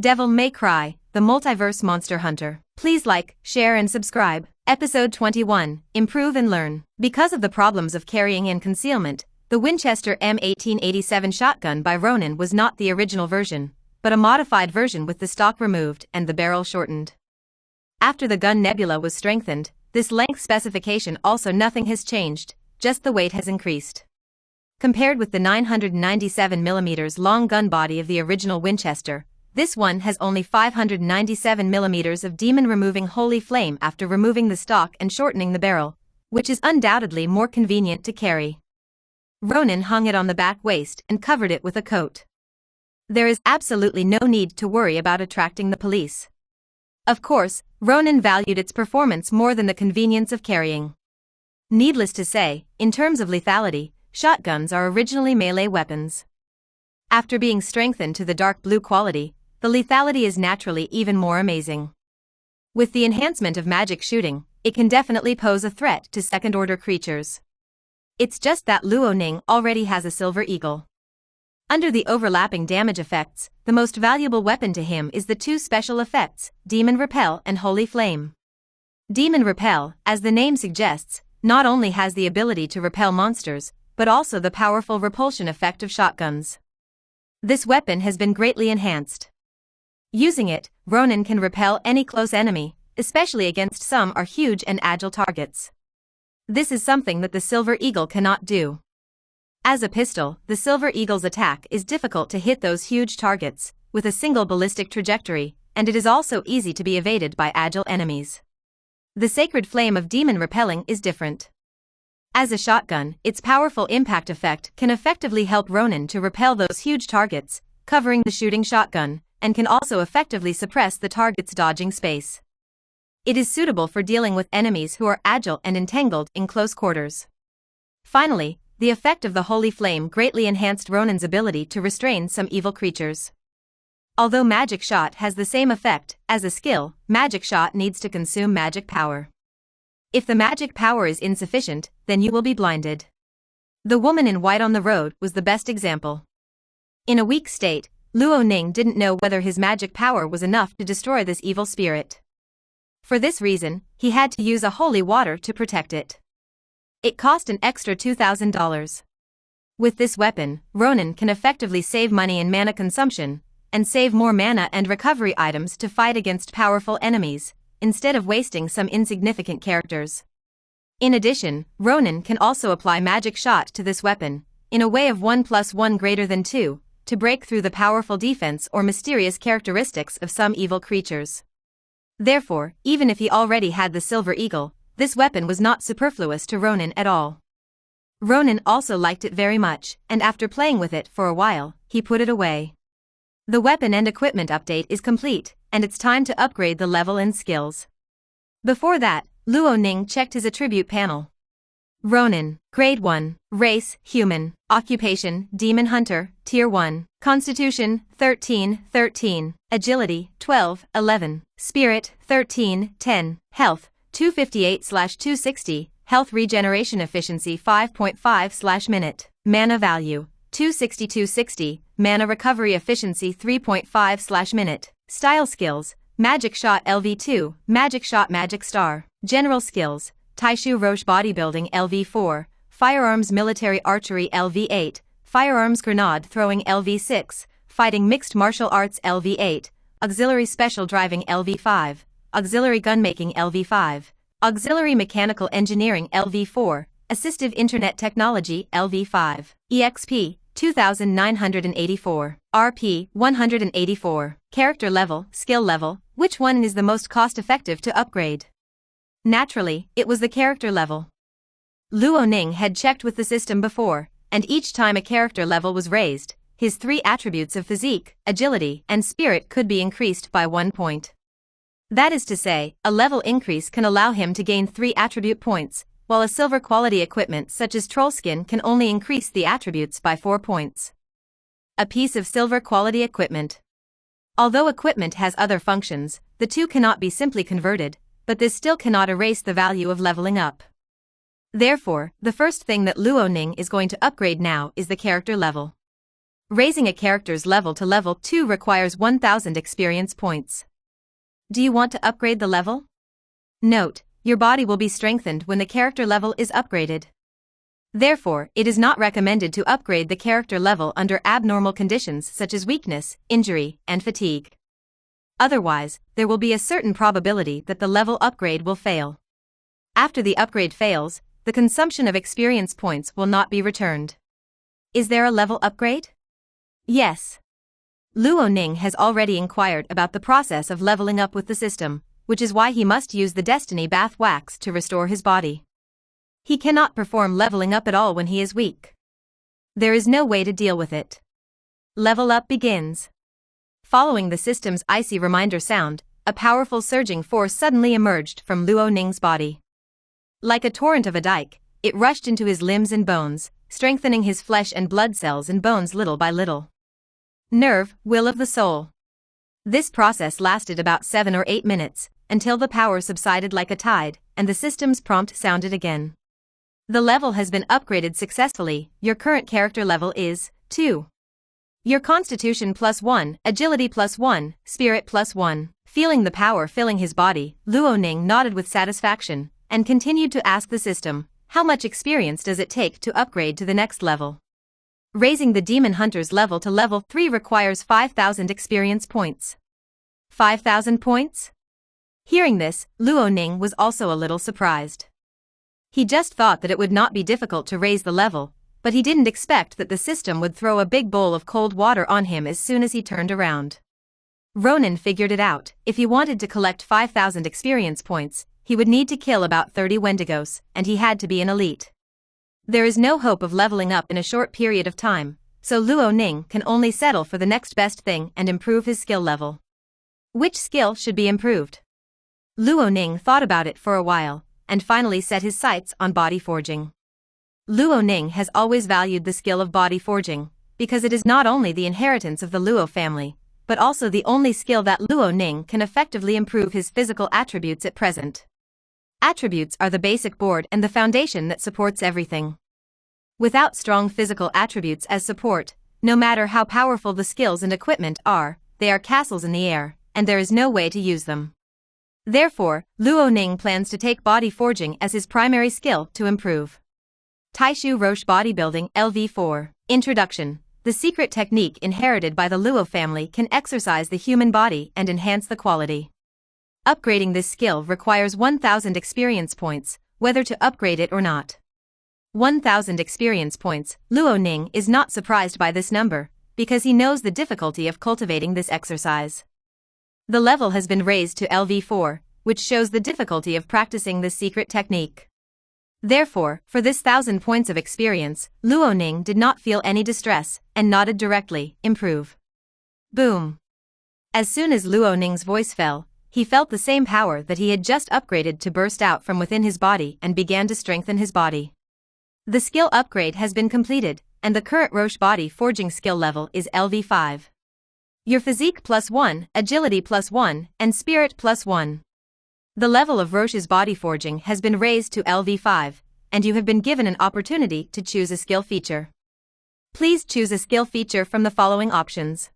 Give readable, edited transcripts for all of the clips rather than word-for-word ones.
Devil May Cry, the Multiverse Monster Hunter. Please like, share and subscribe. Episode 21, Improve and Learn. Because of the problems of carrying and concealment, the Winchester M1887 shotgun by Ronin was not the original version, but a modified version with the stock removed and the barrel shortened. After the gun nebula was strengthened, this length specification also nothing has changed, just the weight has increased. Compared with the 997mm long gun body of the original Winchester, this one has only 597mm of demon-removing holy flame after removing the stock and shortening the barrel, which is undoubtedly more convenient to carry. Ronin hung it on the back waist and covered it with a coat. There is absolutely no need to worry about attracting the police. Of course, Ronin valued its performance more than the convenience of carrying. Needless to say, in terms of lethality, shotguns are originally melee weapons. After being strengthened to the dark blue quality, the lethality is naturally even more amazing. With the enhancement of magic shooting, it can definitely pose a threat to second-order creatures. It's just that Luoning already has a silver eagle. Under the overlapping damage effects, the most valuable weapon to him is the two special effects, Demon Repel and Holy Flame. Demon Repel, as the name suggests, not only has the ability to repel monsters, but also the powerful repulsion effect of shotguns. This weapon has been greatly enhanced. Using it, Ronin can repel any close enemy, especially against some are huge and agile targets. This is something that the Silver Eagle cannot do. As a pistol, the Silver Eagle's attack is difficult to hit those huge targets, with a single ballistic trajectory, and it is also easy to be evaded by agile enemies. The Sacred Flame of Demon Repelling is different. As a shotgun, its powerful impact effect can effectively help Ronin to repel those huge targets, covering the shooting shotgun, and can also effectively suppress the target's dodging space. It is suitable for dealing with enemies who are agile and entangled in close quarters. Finally, the effect of the Holy Flame greatly enhanced Ronin's ability to restrain some evil creatures. Although Magic Shot has the same effect, as a skill, Magic Shot needs to consume magic power. If the magic power is insufficient, then you will be blinded. The woman in white on the road was the best example. In a weak state, Luoning didn't know whether his magic power was enough to destroy this evil spirit. For this reason, he had to use a holy water to protect it. It cost an extra $2,000. With this weapon, Ronin can effectively save money in mana consumption, and save more mana and recovery items to fight against powerful enemies, instead of wasting some insignificant characters. In addition, Ronin can also apply Magic Shot to this weapon, in a way of 1+1 greater than 2, to break through the powerful defense or mysterious characteristics of some evil creatures. Therefore, even if he already had the Silver Eagle, this weapon was not superfluous to Ronin at all. Ronin also liked it very much, and after playing with it for a while, he put it away. The weapon and equipment update is complete, and it's time to upgrade the level and skills. Before that, Luoning checked his attribute panel. Ronin, Grade 1, Race, Human, Occupation, Demon Hunter, Tier 1, Constitution, 13, Agility, 12, Spirit, 13, Health, 258/260, Health Regeneration Efficiency 5.5/minute, Mana Value, 262/60, Mana Recovery Efficiency 3.5/minute, Style Skills, Magic Shot LV2, Magic Shot Magic Star, General Skills, Taishu Roche Bodybuilding LV4, Firearms Military Archery LV8, Firearms Grenade Throwing LV6, Fighting Mixed Martial Arts LV8, Auxiliary Special Driving LV5, Auxiliary Gunmaking LV5, Auxiliary Mechanical Engineering LV4, Assistive Internet Technology LV5, EXP 2984, RP 184, Character Level, Skill Level, which one is the most cost-effective to upgrade? Naturally, it was the character level. Luoning had checked with the system before, and each time a character level was raised, his three attributes of physique, agility, and spirit could be increased by 1 point. That is to say, a level increase can allow him to gain 3 attribute points, while a silver quality equipment such as Trollskin can only increase the attributes by 4 points. A piece of silver quality equipment. Although equipment has other functions, the two cannot be simply converted, but this still cannot erase the value of leveling up. Therefore, the first thing that Luoning is going to upgrade now is the character level. Raising a character's level to level 2 requires 1000 experience points. Do you want to upgrade the level? Note, your body will be strengthened when the character level is upgraded. Therefore, it is not recommended to upgrade the character level under abnormal conditions such as weakness, injury, and fatigue. Otherwise, there will be a certain probability that the level upgrade will fail. After the upgrade fails, the consumption of experience points will not be returned. Is there a level upgrade? Yes. Luo Ning has already inquired about the process of leveling up with the system, which is why he must use the Destiny Bath Wax to restore his body. He cannot perform leveling up at all when he is weak. There is no way to deal with it. Level up begins. Following the system's icy reminder sound, a powerful surging force suddenly emerged from Luo Ning's body. Like a torrent of a dike, it rushed into his limbs and bones, strengthening his flesh and blood cells and bones little by little. Nerve, will of the soul. This process lasted about 7 or 8 minutes, until the power subsided like a tide, and the system's prompt sounded again. The level has been upgraded successfully. Your current character level is 2. Your Constitution +1, Agility +1, Spirit +1. Feeling the power filling his body, Luo Ning nodded with satisfaction, and continued to ask the system, how much experience does it take to upgrade to the next level? Raising the Demon Hunter's level to level 3 requires 5000 experience points. 5000 points? Hearing this, Luo Ning was also a little surprised. He just thought that it would not be difficult to raise the level, but he didn't expect that the system would throw a big bowl of cold water on him as soon as he turned around. Ronin figured it out. If he wanted to collect 5000 experience points, he would need to kill about 30 Wendigos, and he had to be an elite. There is no hope of leveling up in a short period of time, so Luo Ning can only settle for the next best thing and improve his skill level. Which skill should be improved? Luo Ning thought about it for a while, and finally set his sights on body forging. Luo Ning has always valued the skill of body forging, because it is not only the inheritance of the Luo family, but also the only skill that Luo Ning can effectively improve his physical attributes at present. Attributes are the basic board and the foundation that supports everything. Without strong physical attributes as support, no matter how powerful the skills and equipment are, they are castles in the air, and there is no way to use them. Therefore, Luo Ning plans to take body forging as his primary skill to improve. Taishu Roche Bodybuilding LV4. Introduction. The secret technique inherited by the Luo family can exercise the human body and enhance the quality. Upgrading this skill requires 1000 experience points, whether to upgrade it or not. 1000 experience points. Luo Ning is not surprised by this number, because he knows the difficulty of cultivating this exercise. The level has been raised to LV4, which shows the difficulty of practicing this secret technique. Therefore, for this 1000 points of experience, Luo Ning did not feel any distress, and nodded directly, improve. Boom. As soon as Luo Ning's voice fell, he felt the same power that he had just upgraded to burst out from within his body and began to strengthen his body. The skill upgrade has been completed, and the current Roche body forging skill level is LV5. Your physique +1, agility +1, and spirit +1. The level of Roche's body forging has been raised to LV5, and you have been given an opportunity to choose a skill feature. Please choose a skill feature from the following options.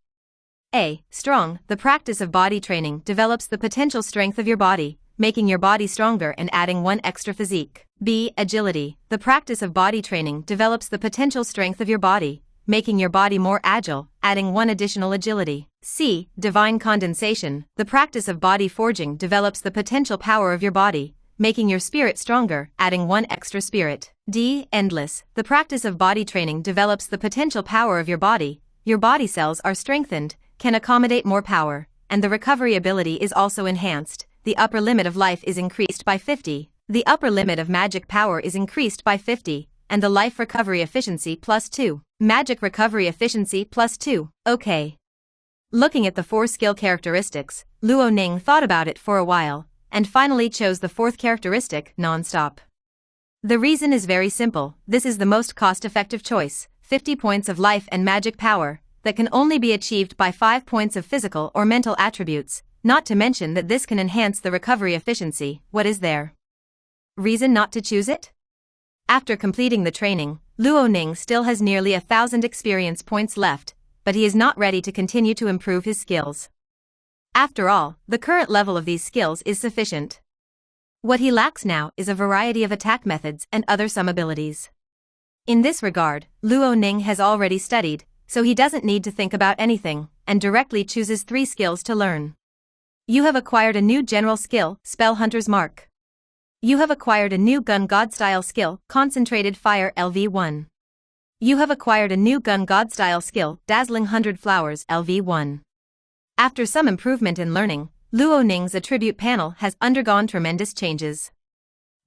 A. Strong. The practice of body training develops the potential strength of your body, making your body stronger and adding 1 extra physique. B. Agility. The practice of body training develops the potential strength of your body, making your body more agile, adding 1 additional agility. C. Divine condensation. The practice of body forging develops the potential power of your body, making your spirit stronger, adding 1 extra spirit. D. Endless. The practice of body training develops the potential power of your body cells are strengthened, can accommodate more power, and the recovery ability is also enhanced. The upper limit of life is increased by 50. The upper limit of magic power is increased by 50, and the life recovery efficiency +2. Magic recovery efficiency +2. Okay. Looking at the 4 skill characteristics, Luo Ning thought about it for a while, and finally chose the 4th characteristic, non-stop. The reason is very simple. This is the most cost-effective choice, 50 points of life and magic power, that can only be achieved by 5 points of physical or mental attributes, not to mention that this can enhance the recovery efficiency. What is there? Reason not to choose it? After completing the training, Luo Ning still has nearly 1000 experience points left, but he is not ready to continue to improve his skills. After all, the current level of these skills is sufficient. What he lacks now is a variety of attack methods and other some abilities. In this regard, Luo Ning has already studied, so he doesn't need to think about anything, and directly chooses 3 skills to learn. You have acquired a new general skill, Spell Hunter's Mark. You have acquired a new gun god style skill, Concentrated Fire LV1. You have acquired a new gun god style skill, Dazzling 100 Flowers LV1. After some improvement in learning, Luo Ning's attribute panel has undergone tremendous changes.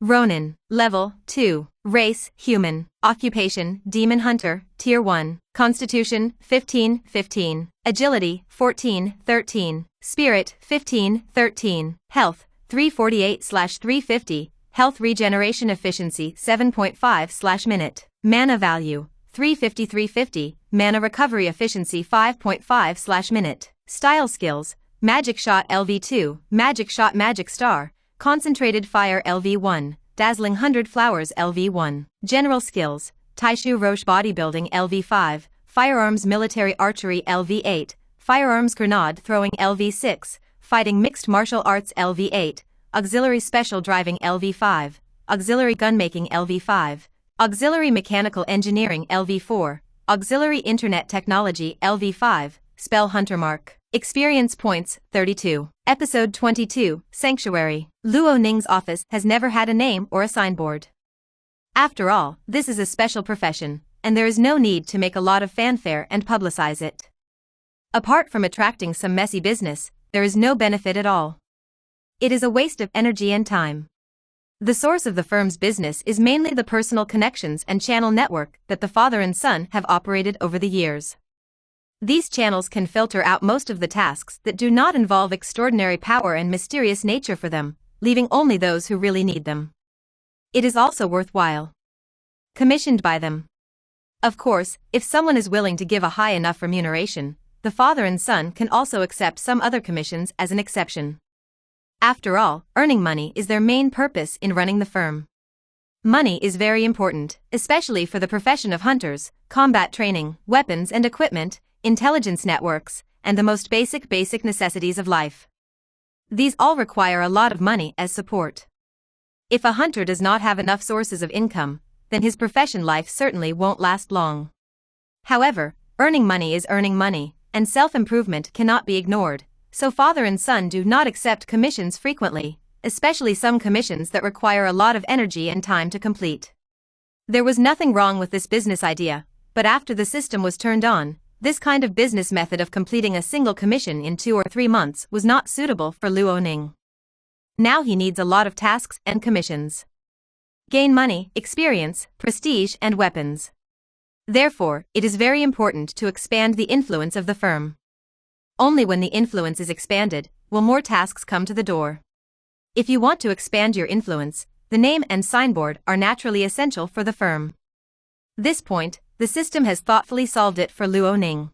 Ronin, Level 2, Race, Human, Occupation, Demon Hunter, Tier 1, Constitution, 15-15, Agility, 14-13, Spirit, 15-13, Health, 348/350, Health Regeneration Efficiency, 7.5/minute, Mana Value, 350/350, Mana Recovery Efficiency, 5.5/minute, Style Skills, Magic Shot LV2, Magic Shot Magic Star, Concentrated Fire LV1, Dazzling 100 Flowers LV1, General Skills, Taishu Roche Bodybuilding LV5, Firearms Military Archery LV8, Firearms Grenade Throwing LV6, Fighting Mixed Martial Arts LV8, Auxiliary Special Driving LV5, Auxiliary Gunmaking LV5, Auxiliary Mechanical Engineering LV4, Auxiliary Internet Technology LV5, Spell Hunter Mark. Experience points, 32. Episode 22, Sanctuary. Luo Ning's office has never had a name or a signboard. After all, this is a special profession, and there is no need to make a lot of fanfare and publicize it. Apart from attracting some messy business, there is no benefit at all. It is a waste of energy and time. The source of the firm's business is mainly the personal connections and channel network that the father and son have operated over the years. These channels can filter out most of the tasks that do not involve extraordinary power and mysterious nature for them, leaving only those who really need them. It is also worthwhile. Commissioned by them. Of course, if someone is willing to give a high enough remuneration, the father and son can also accept some other commissions as an exception. After all, earning money is their main purpose in running the firm. Money is very important, especially for the profession of hunters, combat training, weapons and equipment, intelligence networks, and the most basic necessities of life. These all require a lot of money as support. If a hunter does not have enough sources of income, then his profession life certainly won't last long. However, earning money is earning money, and self-improvement cannot be ignored, so father and son do not accept commissions frequently, especially some commissions that require a lot of energy and time to complete. There was nothing wrong with this business idea, but after the system was turned on, this kind of business method of completing a single commission in 2 or 3 months was not suitable for Luo Ning. Now he needs a lot of tasks and commissions. Gain money, experience, prestige and weapons. Therefore, it is very important to expand the influence of the firm. Only when the influence is expanded, will more tasks come to the door. If you want to expand your influence, the name and signboard are naturally essential for the firm. This point, the system has thoughtfully solved it for Luo Ning.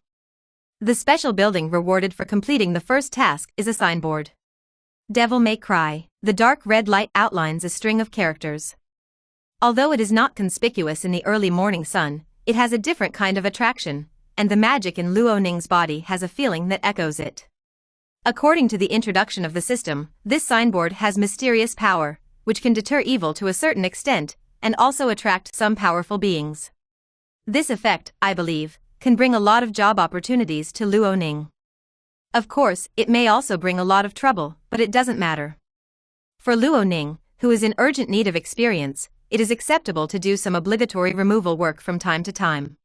The special building rewarded for completing the first task is a signboard. Devil May Cry. The dark red light outlines a string of characters. Although it is not conspicuous in the early morning sun, it has a different kind of attraction, and the magic in Luo Ning's body has a feeling that echoes it. According to the introduction of the system, this signboard has mysterious power, which can deter evil to a certain extent, and also attract some powerful beings. This effect, I believe, can bring a lot of job opportunities to Luo Ning. Of course, it may also bring a lot of trouble, but it doesn't matter. For Luo Ning, who is in urgent need of experience, it is acceptable to do some obligatory removal work from time to time.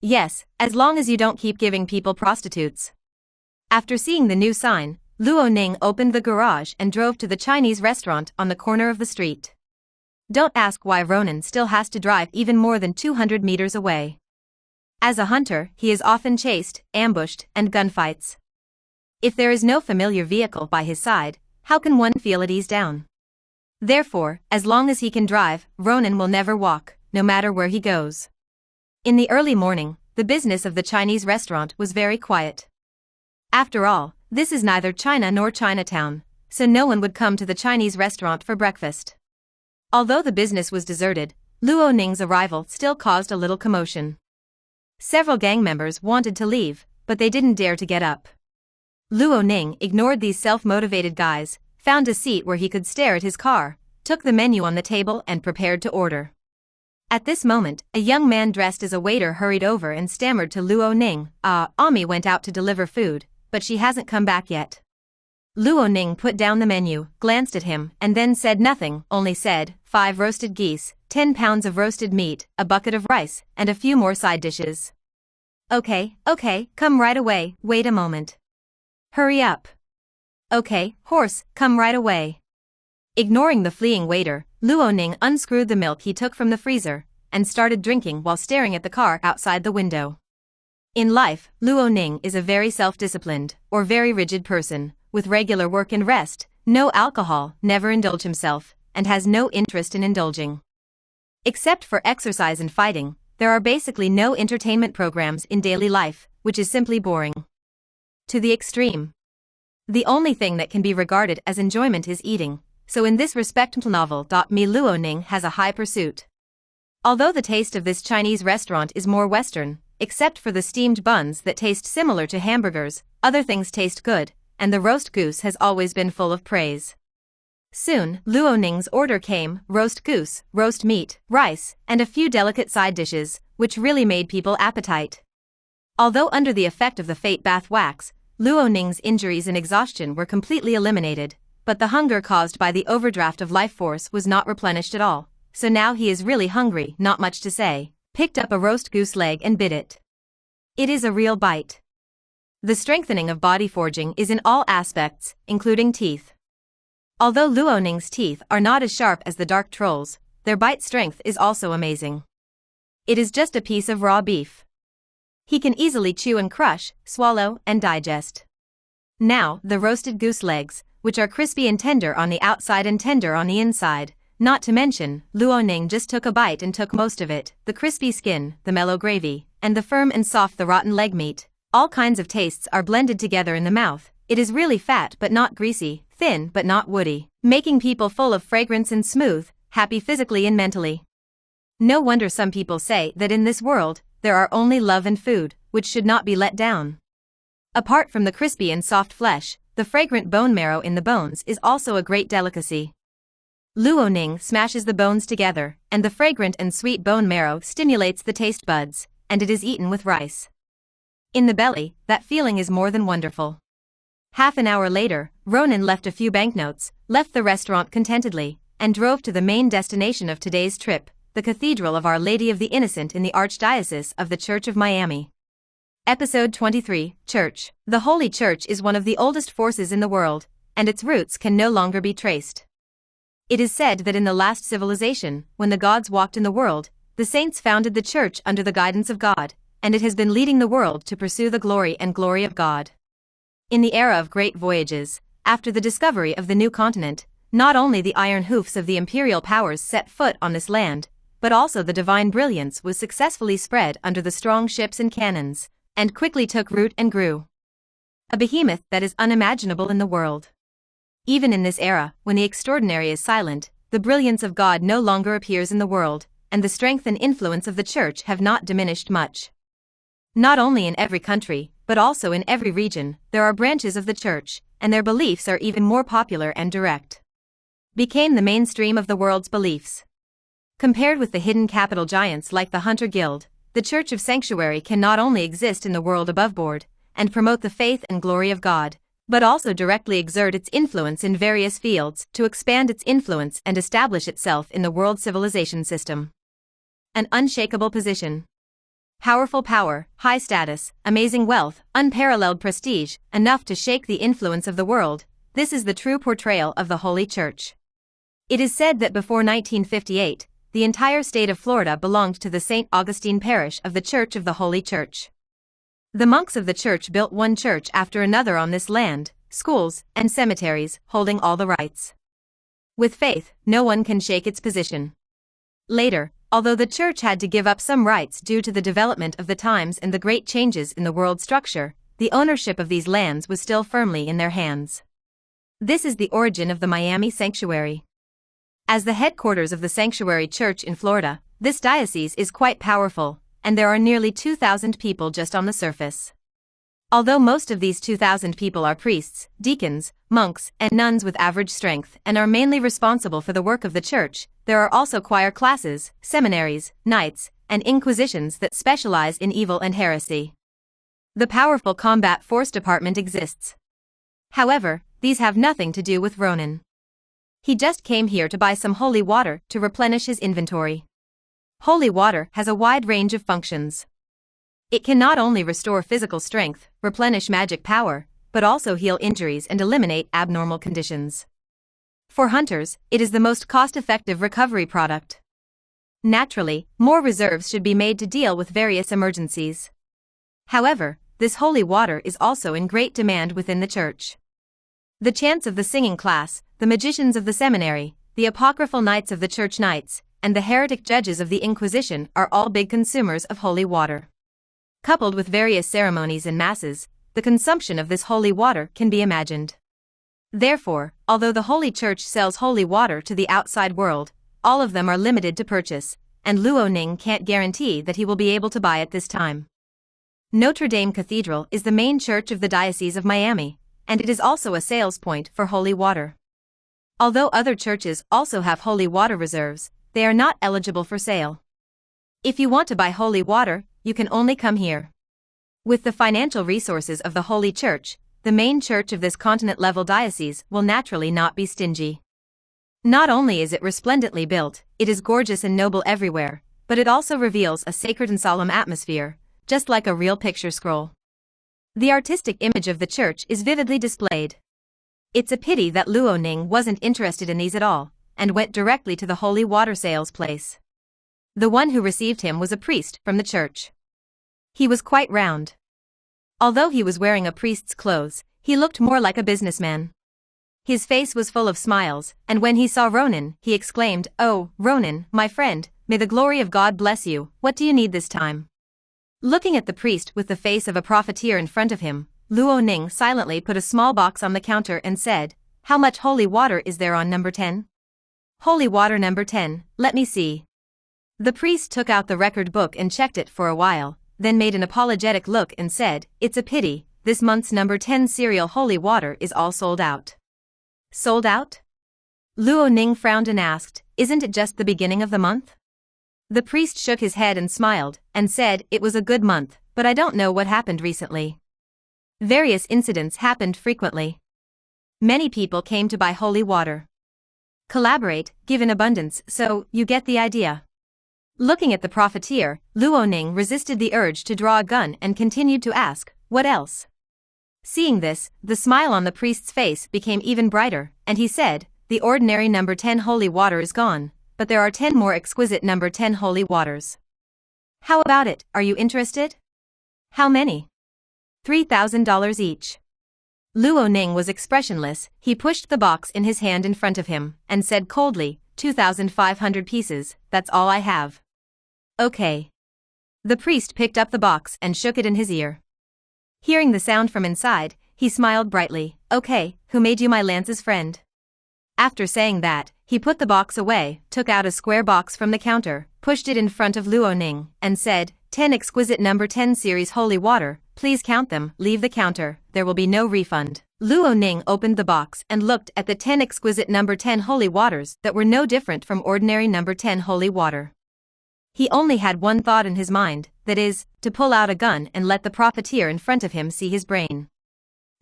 Yes, as long as you don't keep giving people prostitutes. After seeing the new sign, Luo Ning opened the garage and drove to the Chinese restaurant on the corner of the street. Don't ask why Ronin still has to drive even more than 200 meters away. As a hunter, he is often chased, ambushed, and gunfights. If there is no familiar vehicle by his side, how can one feel at ease down? Therefore, as long as he can drive, Ronin will never walk, no matter where he goes. In the early morning, the business of the Chinese restaurant was very quiet. After all, this is neither China nor Chinatown, so no one would come to the Chinese restaurant for breakfast. Although the business was deserted, Luo Ning's arrival still caused a little commotion. Several gang members wanted to leave, but they didn't dare to get up. Luo Ning ignored these self-motivated guys, found a seat where he could stare at his car, took the menu on the table and prepared to order. At this moment, a young man dressed as a waiter hurried over and stammered to Luo Ning, Ami went out to deliver food, but she hasn't come back yet. Luo Ning put down the menu, glanced at him, and then said nothing, only said, 5 roasted geese, 10 pounds of roasted meat, a bucket of rice, and a few more side dishes. Okay, come right away, wait a moment. Hurry up. Okay, horse, come right away. Ignoring the fleeing waiter, Luo Ning unscrewed the milk he took from the freezer, and started drinking while staring at the car outside the window. In life, Luo Ning is a very self-disciplined, or very rigid person, with regular work and rest, no alcohol, never indulge himself, and has no interest in indulging. Except for exercise and fighting, there are basically no entertainment programs in daily life, which is simply boring. To the extreme. The only thing that can be regarded as enjoyment is eating, so in this respect novel. Me Luo Ning has a high pursuit. Although the taste of this Chinese restaurant is more Western, except for the steamed buns that taste similar to hamburgers, other things taste good, and the roast goose has always been full of praise. Soon, Luo Ning's order came, roast goose, roast meat, rice, and a few delicate side dishes, which really made people appetite. Although under the effect of the fate bath wax, Luo Ning's injuries and exhaustion were completely eliminated, but the hunger caused by the overdraft of life force was not replenished at all, so now he is really hungry, not much to say, picked up a roast goose leg and bit it. It is a real bite. The strengthening of body forging is in all aspects, including teeth. Although Luo Ning's teeth are not as sharp as the dark trolls, their bite strength is also amazing. It is just a piece of raw beef. He can easily chew and crush, swallow, and digest. Now, the roasted goose legs, which are crispy and tender on the outside and tender on the inside, not to mention, Luo Ning just took a bite and took most of it, the crispy skin, the mellow gravy, and the firm and soft the rotten leg meat. All kinds of tastes are blended together in the mouth. It is really fat but not greasy, thin but not woody, making people full of fragrance and smooth, happy physically and mentally. No wonder some people say that in this world, there are only love and food, which should not be let down. Apart from the crispy and soft flesh, the fragrant bone marrow in the bones is also a great delicacy. Luo Ning smashes the bones together, and the fragrant and sweet bone marrow stimulates the taste buds, and it is eaten with rice. In the belly, that feeling is more than wonderful. Half an hour later, Ronin left a few banknotes, left the restaurant contentedly, and drove to the main destination of today's trip, the Cathedral of Our Lady of the Innocent in the Archdiocese of the Church of Miami. Episode 23, Church. The Holy Church is one of the oldest forces in the world, and its roots can no longer be traced. It is said that in the last civilization, when the gods walked in the world, the saints founded the Church under the guidance of God, and it has been leading the world to pursue the glory of God. In the era of great voyages, after the discovery of the new continent, not only the iron hoofs of the imperial powers set foot on this land, but also the divine brilliance was successfully spread under the strong ships and cannons, and quickly took root and grew. A behemoth that is unimaginable in the world. Even in this era, when the extraordinary is silent, the brilliance of God no longer appears in the world, and the strength and influence of the Church have not diminished much. Not only in every country, but also in every region, there are branches of the Church, and their beliefs are even more popular and direct. Became the mainstream of the world's beliefs. Compared with the hidden capital giants like the Hunter Guild, the Church of Sanctuary can not only exist in the world above board, and promote the faith and glory of God, but also directly exert its influence in various fields to expand its influence and establish itself in the world civilization system. An unshakable position. Powerful power, high status, amazing wealth, unparalleled prestige, enough to shake the influence of the world. This is the true portrayal of the Holy Church. It is said that before 1958, the entire state of Florida belonged to the St. Augustine Parish of the Church of the Holy Church. The monks of the church built one church after another on this land, schools, and cemeteries, holding all the rights. With faith, no one can shake its position. Later, although the church had to give up some rights due to the development of the times and the great changes in the world structure, the ownership of these lands was still firmly in their hands. This is the origin of the Miami Sanctuary. As the headquarters of the Sanctuary Church in Florida, this diocese is quite powerful, and there are nearly 2,000 people just on the surface. Although most of these 2,000 people are priests, deacons, monks, and nuns with average strength and are mainly responsible for the work of the church, there are also choir classes, seminaries, knights, and inquisitions that specialize in evil and heresy. The powerful combat force department exists. However, these have nothing to do with Ronin. He just came here to buy some holy water to replenish his inventory. Holy water has a wide range of functions. It can not only restore physical strength, replenish magic power, but also heal injuries and eliminate abnormal conditions. For hunters, it is the most cost-effective recovery product. Naturally, more reserves should be made to deal with various emergencies. However, this holy water is also in great demand within the church. The chants of the singing class, the magicians of the seminary, the apocryphal knights of the church knights, and the heretic judges of the Inquisition are all big consumers of holy water. Coupled with various ceremonies and masses, the consumption of this holy water can be imagined. Therefore, although the Holy Church sells holy water to the outside world, all of them are limited to purchase, and Luoning can't guarantee that he will be able to buy at this time. Notre Dame Cathedral is the main church of the Diocese of Miami, and it is also a sales point for holy water. Although other churches also have holy water reserves, they are not eligible for sale. If you want to buy holy water, you can only come here. With the financial resources of the Holy Church, the main church of this continent-level diocese will naturally not be stingy. Not only is it resplendently built, it is gorgeous and noble everywhere, but it also reveals a sacred and solemn atmosphere, just like a real picture scroll. The artistic image of the church is vividly displayed. It's a pity that Luoning wasn't interested in these at all, and went directly to the holy water sales place. The one who received him was a priest from the church. He was quite round. Although he was wearing a priest's clothes, he looked more like a businessman. His face was full of smiles, and when he saw Ronin, he exclaimed, "Oh, Ronin, my friend, may the glory of God bless you, what do you need this time?" Looking at the priest with the face of a profiteer in front of him, Luoning silently put a small box on the counter and said, "How much holy water is there on number 10? Holy water number 10, let me see." The priest took out the record book and checked it for a while, then made an apologetic look and said, "It's a pity, this month's number 10 cereal holy water is all sold out." Sold out? Luoning frowned and asked, "Isn't it just the beginning of the month?" The priest shook his head and smiled, and said, "It was a good month, but I don't know what happened recently. Various incidents happened frequently. Many people came to buy holy water. Collaborate, give in abundance, so, you get the idea." Looking at the profiteer, Luoning resisted the urge to draw a gun and continued to ask, "What else?" Seeing this, the smile on the priest's face became even brighter, and he said, "The ordinary number 10 holy water is gone, but there are 10 more exquisite number 10 holy waters. How about it, are you interested?" "How many?" $3,000 each. Luoning was expressionless. He pushed the box in his hand in front of him, and said coldly, 2,500 pieces, that's all I have." "Okay." The priest picked up the box and shook it in his ear. Hearing the sound from inside, he smiled brightly, "Okay, who made you my Lance's friend?" After saying that, he put the box away, took out a square box from the counter, pushed it in front of Luoning, and said, 10 exquisite number 10 series holy water, please count them, leave the counter, there will be no refund. Luoning opened the box and looked at the 10 exquisite number 10 holy waters that were no different from ordinary number 10 holy water. He only had one thought in his mind, that is, to pull out a gun and let the profiteer in front of him see his brain.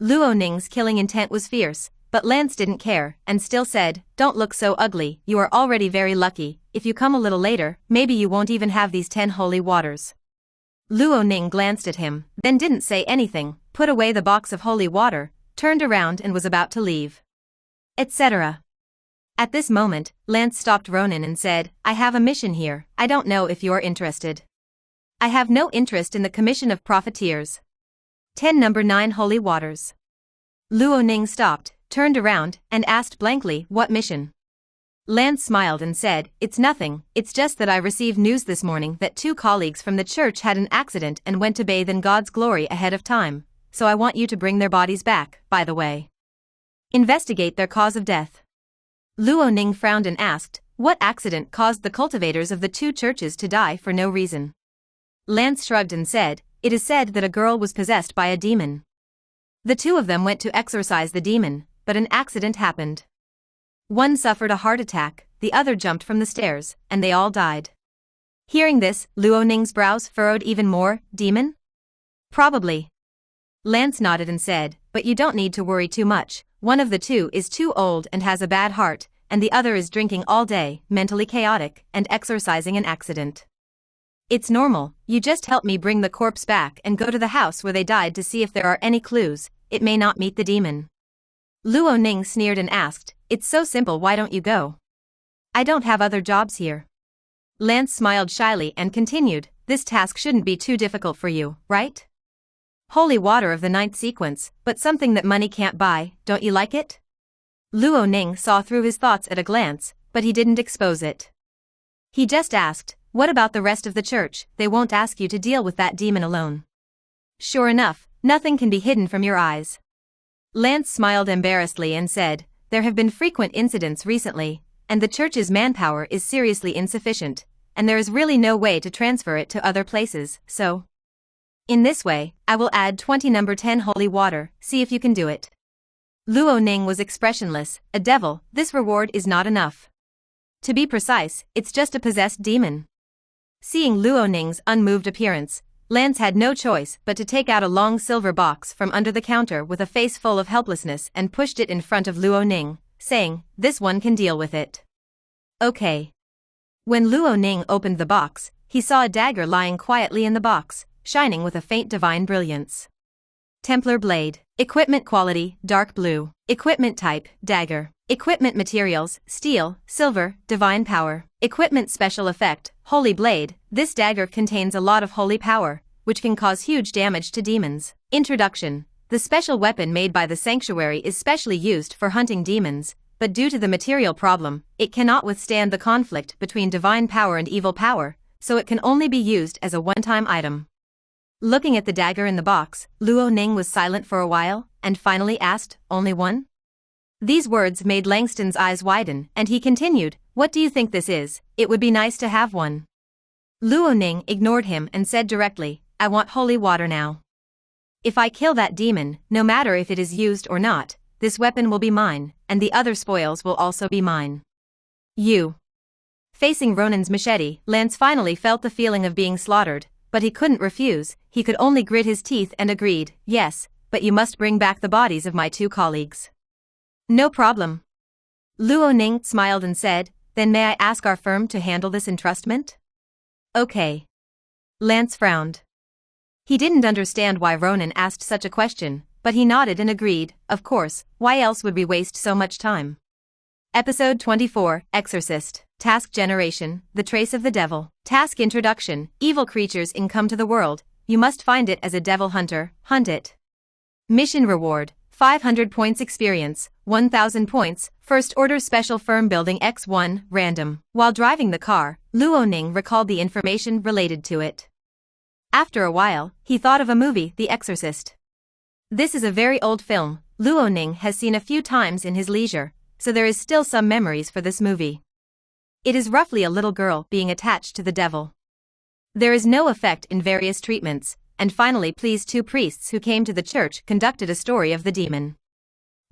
Luoning's killing intent was fierce, but Lance didn't care, and still said, "Don't look so ugly, you are already very lucky, if you come a little later, maybe you won't even have these 10 holy waters." Luoning glanced at him, then didn't say anything, put away the box of holy water, turned around and was about to leave. Etc. At this moment, Lance stopped Ronin and said, "I have a mission here, I don't know if you're interested." "I have no interest in the commission of profiteers." 10 number 9 holy waters. Luoning stopped, turned around, and asked blankly, "What mission?" Lance smiled and said, "It's nothing, it's just that I received news this morning that 2 colleagues from the church had an accident and went to bathe in God's glory ahead of time, so I want you to bring their bodies back, by the way. Investigate their cause of death." Luoning frowned and asked, "What accident caused the cultivators of the 2 churches to die for no reason?" Lance shrugged and said, "It is said that a girl was possessed by a demon. The two of them went to exorcise the demon, but an accident happened. One suffered a heart attack, the other jumped from the stairs, and they all died." Hearing this, Luo Ning's brows furrowed even more. "Demon? Probably." Lance nodded and said, "But you don't need to worry too much. One of the two is too old and has a bad heart, and the other is drinking all day, mentally chaotic, and exorcising an accident. It's normal. You just help me bring the corpse back and go to the house where they died to see if there are any clues. It may not meet the demon." Luo Ning sneered and asked, "It's so simple, why don't you go?" "I don't have other jobs here." Lance smiled shyly and continued, "This task shouldn't be too difficult for you, right? Holy water of the ninth sequence, but something that money can't buy, don't you like it?" Luo Ning saw through his thoughts at a glance, but he didn't expose it. He just asked, "What about the rest of the church? They won't ask you to deal with that demon alone." "Sure enough, nothing can be hidden from your eyes." Lance smiled embarrassedly and said, "There have been frequent incidents recently, and the church's manpower is seriously insufficient, and there is really no way to transfer it to other places, so in this way, I will add 20 number 10 holy water, see if you can do it." Luo Ning was expressionless. "A devil, this reward is not enough. To be precise, it's just a possessed demon." Seeing Luo Ning's unmoved appearance, Lance had no choice but to take out a long silver box from under the counter with a face full of helplessness and pushed it in front of Luo Ning, saying, "This one can deal with it." "Okay." When Luo Ning opened the box, he saw a dagger lying quietly in the box, shining with a faint divine brilliance. Templar blade. Equipment quality, dark blue. Equipment type, dagger. Equipment materials, steel, silver, divine power. Equipment special effect, holy blade. This dagger contains a lot of holy power, which can cause huge damage to demons. Introduction. The special weapon made by the sanctuary is specially used for hunting demons, but due to the material problem, it cannot withstand the conflict between divine power and evil power, so it can only be used as a one-time item. Looking at the dagger in the box, Luo Ning was silent for a while, and finally asked, "Only one?" These words made Langston's eyes widen, and he continued, "What do you think this is? It would be nice to have one." Luo Ning ignored him and said directly, "I want holy water now. If I kill that demon, no matter if it is used or not, this weapon will be mine, and the other spoils will also be mine." You. Facing Ronin's machete, Lance finally felt the feeling of being slaughtered, but he couldn't refuse. He could only grit his teeth and agreed, "Yes, but you must bring back the bodies of my two colleagues." "No problem." Luo Ning smiled and said, "Then may I ask our firm to handle this entrustment?" "Okay." Lance frowned. He didn't understand why Ronin asked such a question, but he nodded and agreed, "Of course, why else would we waste so much time?" Episode 24, Exorcist. Task Generation, The Trace of the Devil. Task Introduction, Evil creatures come to the world, you must find it as a devil hunter, hunt it. Mission Reward, 500 points experience, 1000 points, First Order Special Firm Building X1, random. While driving the car, Luo Ning recalled the information related to it. After a while, he thought of a movie, The Exorcist. This is a very old film, Luo Ning has seen a few times in his leisure, so there is still some memories for this movie. It is roughly a little girl being attached to the devil. There is no effect in various treatments, and finally pleased two priests who came to the church conducted a story of the demon.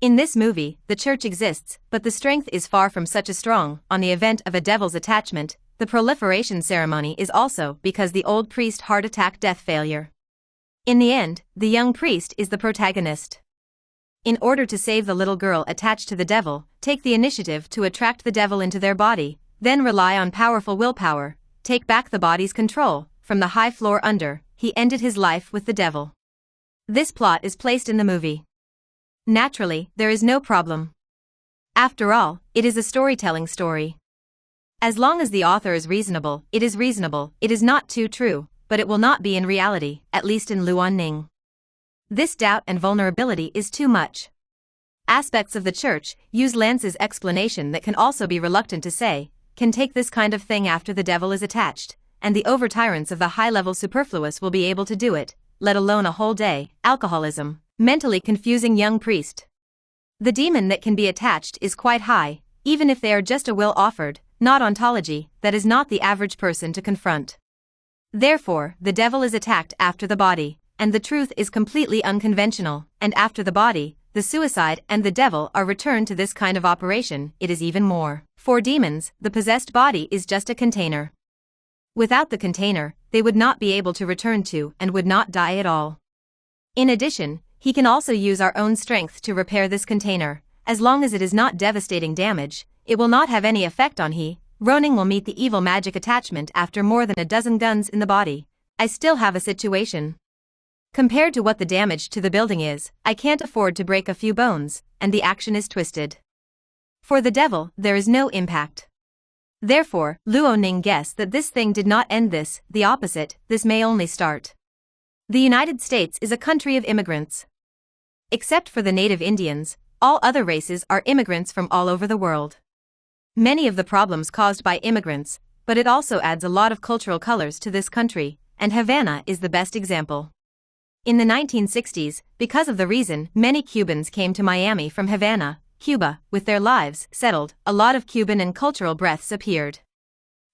In this movie, the church exists, but the strength is far from such a strong. On the event of a devil's attachment, the proliferation ceremony is also because the old priest heart attack death failure. In the end, the young priest is the protagonist. In order to save the little girl attached to the devil, take the initiative to attract the devil into their body, then rely on powerful willpower, take back the body's control. From the high floor under, he ended his life with the devil. This plot is placed in the movie. Naturally, there is no problem. After all, it is a storytelling story. As long as the author is reasonable. It is not too true, but it will not be in reality, at least in Luo Ning. This doubt and vulnerability is too much. Aspects of the church use Lance's explanation that can also be reluctant to say, can take this kind of thing after the devil is attached, and the over-tyrants of the high-level superfluous will be able to do it, let alone a whole day. Alcoholism, mentally confusing young priest. The demon that can be attached is quite high, even if they are just a will offered, not ontology, that is not the average person to confront. Therefore, the devil is attacked after the body, and the truth is completely unconventional, and after the body, the suicide and the devil are returned to this kind of operation, it is even more. For demons, the possessed body is just a container. Without the container, they would not be able to return to and would not die at all. In addition, he can also use our own strength to repair this container. As long as it is not devastating damage, it will not have any effect on Ronin will meet the evil magic attachment after more than a dozen guns in the body. I still have a situation. Compared to what the damage to the building is, I can't afford to break a few bones, and the action is twisted. For the devil, there is no impact. Therefore, Luoning guessed that this thing did not end this, the opposite, this may only start. The United States is a country of immigrants. Except for the native Indians, all other races are immigrants from all over the world. Many of the problems caused by immigrants, but it also adds a lot of cultural colors to this country, and Havana is the best example. In the 1960s, because of the reason many Cubans came to Miami from Havana, Cuba, with their lives settled, a lot of Cuban and cultural breaths appeared.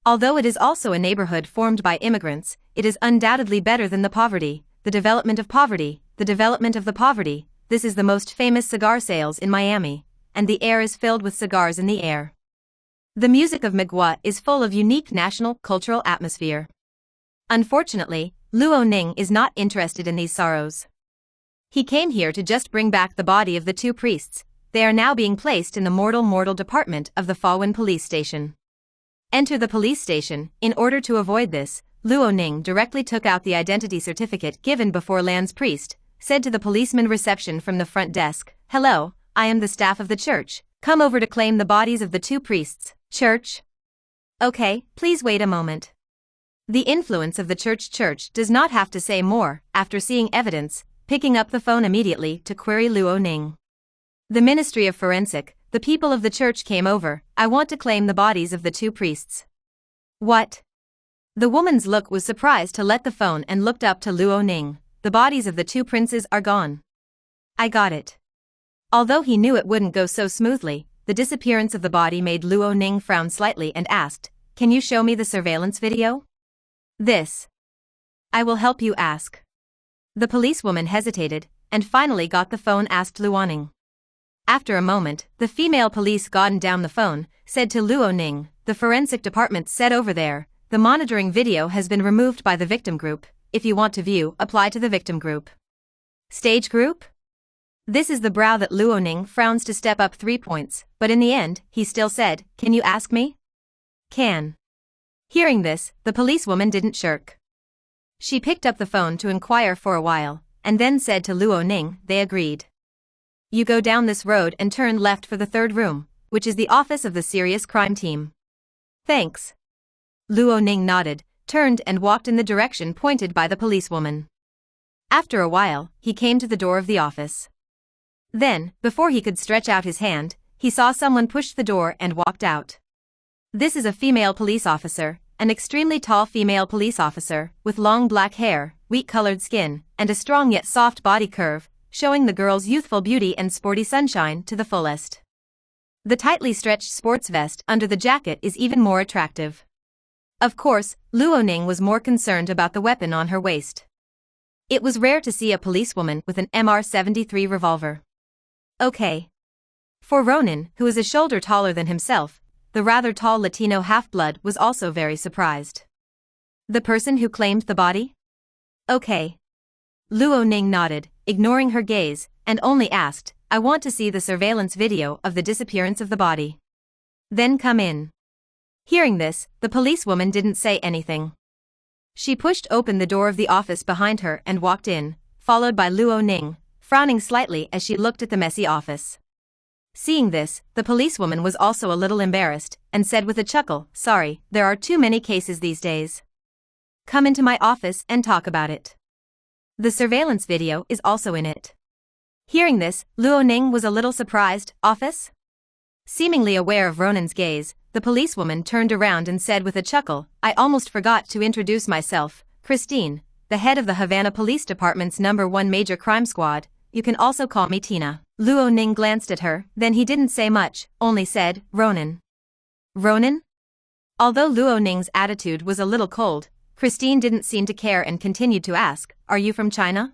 Although it is also a neighborhood formed by immigrants, it is undoubtedly better than the poverty, the development of poverty, the development of the poverty. This is the most famous cigar sales in Miami, and the air is filled with cigars in the air. The music of Migua is full of unique national, cultural atmosphere. Unfortunately, Luoning is not interested in these sorrows. He came here to just bring back the body of the two priests. They are now being placed in the mortal department of the Fawin police station. Enter the police station. In order to avoid this, Luoning directly took out the identity certificate given before Land's priest, said to the policeman reception from the front desk, "Hello, I am the staff of the church, come over to claim the bodies of the two priests." Church? Okay, please wait a moment. The influence of the church does not have to say more, after seeing evidence, picking up the phone immediately to query Luoning. The Ministry of Forensic, the people of the church came over, I want to claim the bodies of the two priests. What? The woman's look was surprised to let the phone and looked up to Luoning. The bodies of the two princes are gone. I got it. Although he knew it wouldn't go so smoothly, the disappearance of the body made Luoning frown slightly and asked, "Can you show me the surveillance video?" This. I will help you ask. The policewoman hesitated, and finally got the phone asked Luoning. After a moment, the female police gotten down the phone, said to Luoning, "The forensic department said over there, the monitoring video has been removed by the victim group. If you want to view, apply to the victim group." Stage group? This is the brow that Luoning frowns to step up 3 points, but in the end, he still said, "Can you ask me?" Can. Hearing this, the policewoman didn't shirk. She picked up the phone to inquire for a while, and then said to Luoning, they agreed. You go down this road and turn left for the third room, which is the office of the serious crime team. Thanks. Luoning nodded, turned and walked in the direction pointed by the policewoman. After a while, he came to the door of the office. Then, before he could stretch out his hand, he saw someone push the door and walked out. This is a female police officer, an extremely tall female police officer, with long black hair, wheat-colored skin, and a strong yet soft body curve, showing the girl's youthful beauty and sporty sunshine to the fullest. The tightly stretched sports vest under the jacket is even more attractive. Of course, Luoning was more concerned about the weapon on her waist. It was rare to see a policewoman with an MR-73 revolver. Okay. For Ronin, who is a shoulder taller than himself, the rather tall Latino half-blood was also very surprised. The person who claimed the body? Okay. Luoning nodded, ignoring her gaze, and only asked, I want to see the surveillance video of the disappearance of the body. Then come in. Hearing this, the policewoman didn't say anything. She pushed open the door of the office behind her and walked in, followed by Luoning, frowning slightly as she looked at the messy office. Seeing this, the policewoman was also a little embarrassed, and said with a chuckle, Sorry, there are too many cases these days. Come into my office and talk about it. The surveillance video is also in it. Hearing this, Luoning was a little surprised. Office? Seemingly aware of Ronin's gaze, the policewoman turned around and said with a chuckle, I almost forgot to introduce myself, Christine, the head of the Havana Police Department's #1 Major Crime Squad. You can also call me Tina. Luoning glanced at her, then he didn't say much, only said, Ronin. Ronin? Although Luoning's attitude was a little cold, Christine didn't seem to care and continued to ask, "Are you from China?"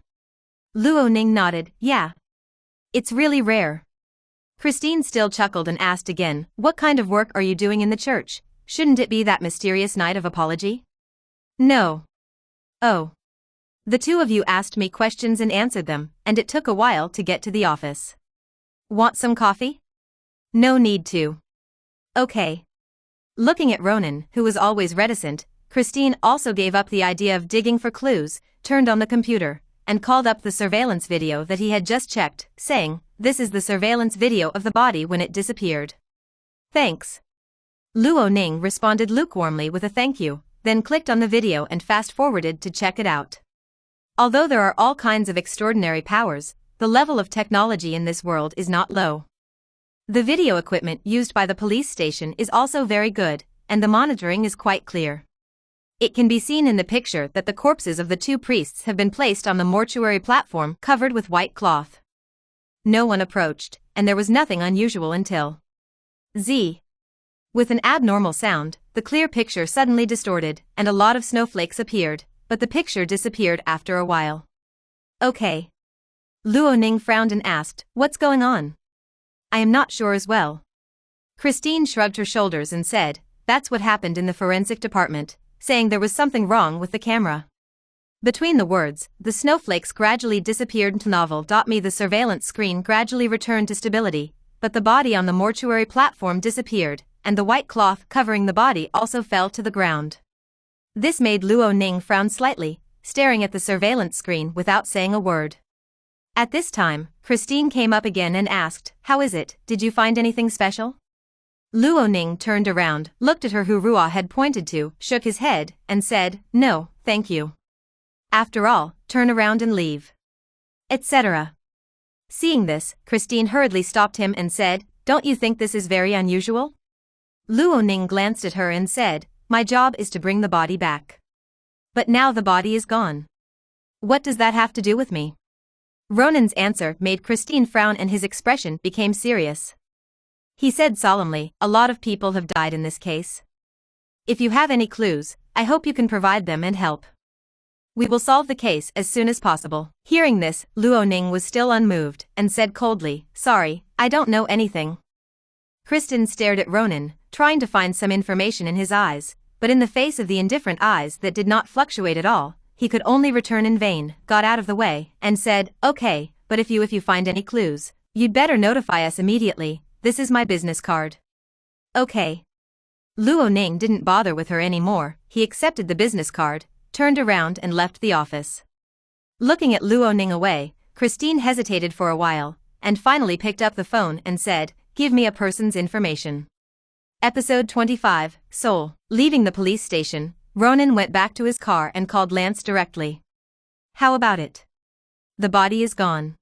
Luo Ning nodded, "Yeah. It's really rare." Christine still chuckled and asked again, "What kind of work are you doing in the church? Shouldn't it be that mysterious night of apology?" "No." "Oh. The two of you asked me questions and answered them, and it took a while to get to the office. Want some coffee?" "No need to." "Okay." Looking at Ronin, who was always reticent, Christine also gave up the idea of digging for clues, turned on the computer, and called up the surveillance video that he had just checked, saying, "This is the surveillance video of the body when it disappeared." "Thanks." Luo Ning responded lukewarmly with a thank you, then clicked on the video and fast-forwarded to check it out. Although there are all kinds of extraordinary powers, the level of technology in this world is not low. The video equipment used by the police station is also very good, and the monitoring is quite clear. It can be seen in the picture that the corpses of the two priests have been placed on the mortuary platform covered with white cloth. No one approached, and there was nothing unusual until Z. With an abnormal sound, the clear picture suddenly distorted, and a lot of snowflakes appeared, but the picture disappeared after a while. "Okay." Luo Ning frowned and asked, "What's going on?" "I am not sure as well." Christine shrugged her shoulders and said, "That's what happened in the forensic department," saying there was something wrong with the camera. Between the words, the snowflakes gradually disappeared. Novel.me. The surveillance screen gradually returned to stability, but the body on the mortuary platform disappeared, and the white cloth covering the body also fell to the ground. This made Luo Ning frown slightly, staring at the surveillance screen without saying a word. At this time, Christine came up again and asked, "How is it? Did you find anything special?" Luo Ning turned around, looked at her who Ruo had pointed to, shook his head, and said, "No, thank you. After all, turn around and leave." Etc. Seeing this, Christine hurriedly stopped him and said, "Don't you think this is very unusual?" Luo Ning glanced at her and said, "My job is to bring the body back. But now the body is gone. What does that have to do with me?" Ronin's answer made Christine frown and his expression became serious. He said solemnly, "A lot of people have died in this case. If you have any clues, I hope you can provide them and help. We will solve the case as soon as possible." Hearing this, Luo Ning was still unmoved, and said coldly, "Sorry, I don't know anything." Christine stared at Ronin, trying to find some information in his eyes, but in the face of the indifferent eyes that did not fluctuate at all, he could only return in vain, got out of the way, and said, "Okay, but if you find any clues, you'd better notify us immediately. This is my business card." "Okay." Luo Ning didn't bother with her anymore, he accepted the business card, turned around and left the office. Looking at Luo Ning away, Christine hesitated for a while, and finally picked up the phone and said, "Give me a person's information." Episode 25, Seoul. Leaving the police station, Ronin went back to his car and called Lance directly. "How about it? The body is gone."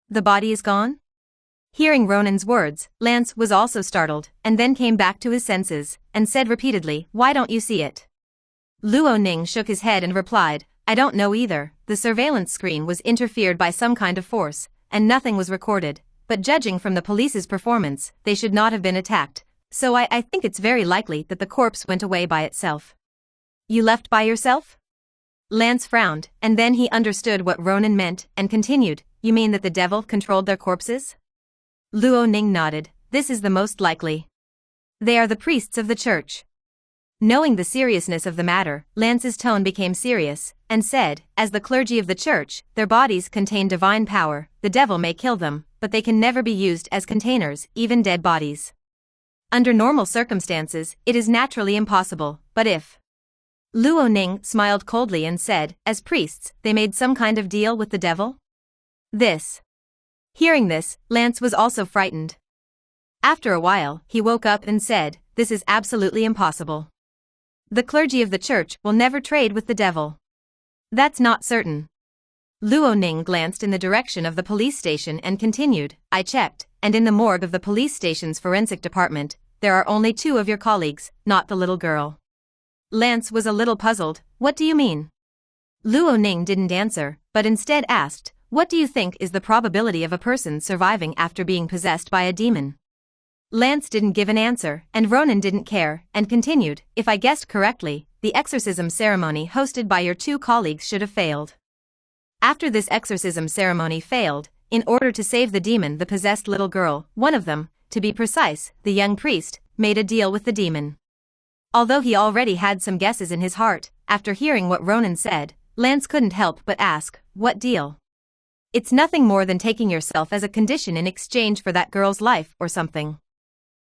"The body is gone?" Hearing Ronin's words, Lance was also startled, and then came back to his senses, and said repeatedly, "Why don't you see it?" Luo Ning shook his head and replied, "I don't know either. The surveillance screen was interfered by some kind of force, and nothing was recorded, but judging from the police's performance, they should not have been attacked, so I think it's very likely that the corpse went away by itself." "You left by yourself?" Lance frowned, and then he understood what Ronin meant, and continued, "You mean that the devil controlled their corpses?" Luo Ning nodded, "This is the most likely. They are the priests of the church." Knowing the seriousness of the matter, Lance's tone became serious, and said, "As the clergy of the church, their bodies contain divine power. The devil may kill them, but they can never be used as containers, even dead bodies. Under normal circumstances, it is naturally impossible, but if..." Luo Ning smiled coldly and said, "As priests, they made some kind of deal with the devil?" Hearing this, Lance was also frightened. After a while, he woke up and said, "This is absolutely impossible. The clergy of the church will never trade with the devil." "That's not certain." Luo Ning glanced in the direction of the police station and continued, "I checked, and in the morgue of the police station's forensic department, there are only 2 of your colleagues, not the little girl." Lance was a little puzzled, "What do you mean?" Luo Ning didn't answer, but instead asked, "What do you think is the probability of a person surviving after being possessed by a demon?" Lance didn't give an answer, and Ronin didn't care, and continued, "If I guessed correctly, the exorcism ceremony hosted by your two colleagues should have failed. After this exorcism ceremony failed, in order to save the demon, the possessed little girl, one of them, to be precise, the young priest, made a deal with the demon. Although he already had some guesses in his heart, after hearing what Ronin said, Lance couldn't help but ask, "What deal?" "It's nothing more than taking yourself as a condition in exchange for that girl's life or something."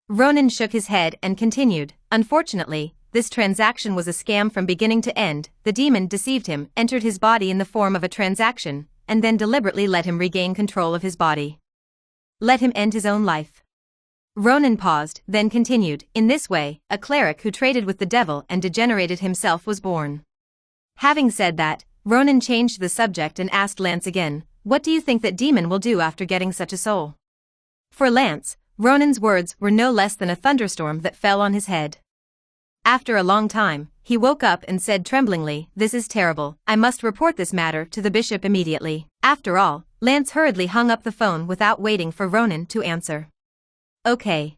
Ronin shook his head and continued, "Unfortunately, this transaction was a scam from beginning to end. The demon deceived him, entered his body in the form of a transaction, and then deliberately let him regain control of his body. Let him end his own life." Ronin paused, then continued, "In this way, a cleric who traded with the devil and degenerated himself was born." Having said that, Ronin changed the subject and asked Lance again, "What do you think that demon will do after getting such a soul?" For Lance, Ronin's words were no less than a thunderstorm that fell on his head. After a long time, he woke up and said tremblingly, "This is terrible. I must report this matter to the bishop immediately." After all, Lance hurriedly hung up the phone without waiting for Ronin to answer. "Okay."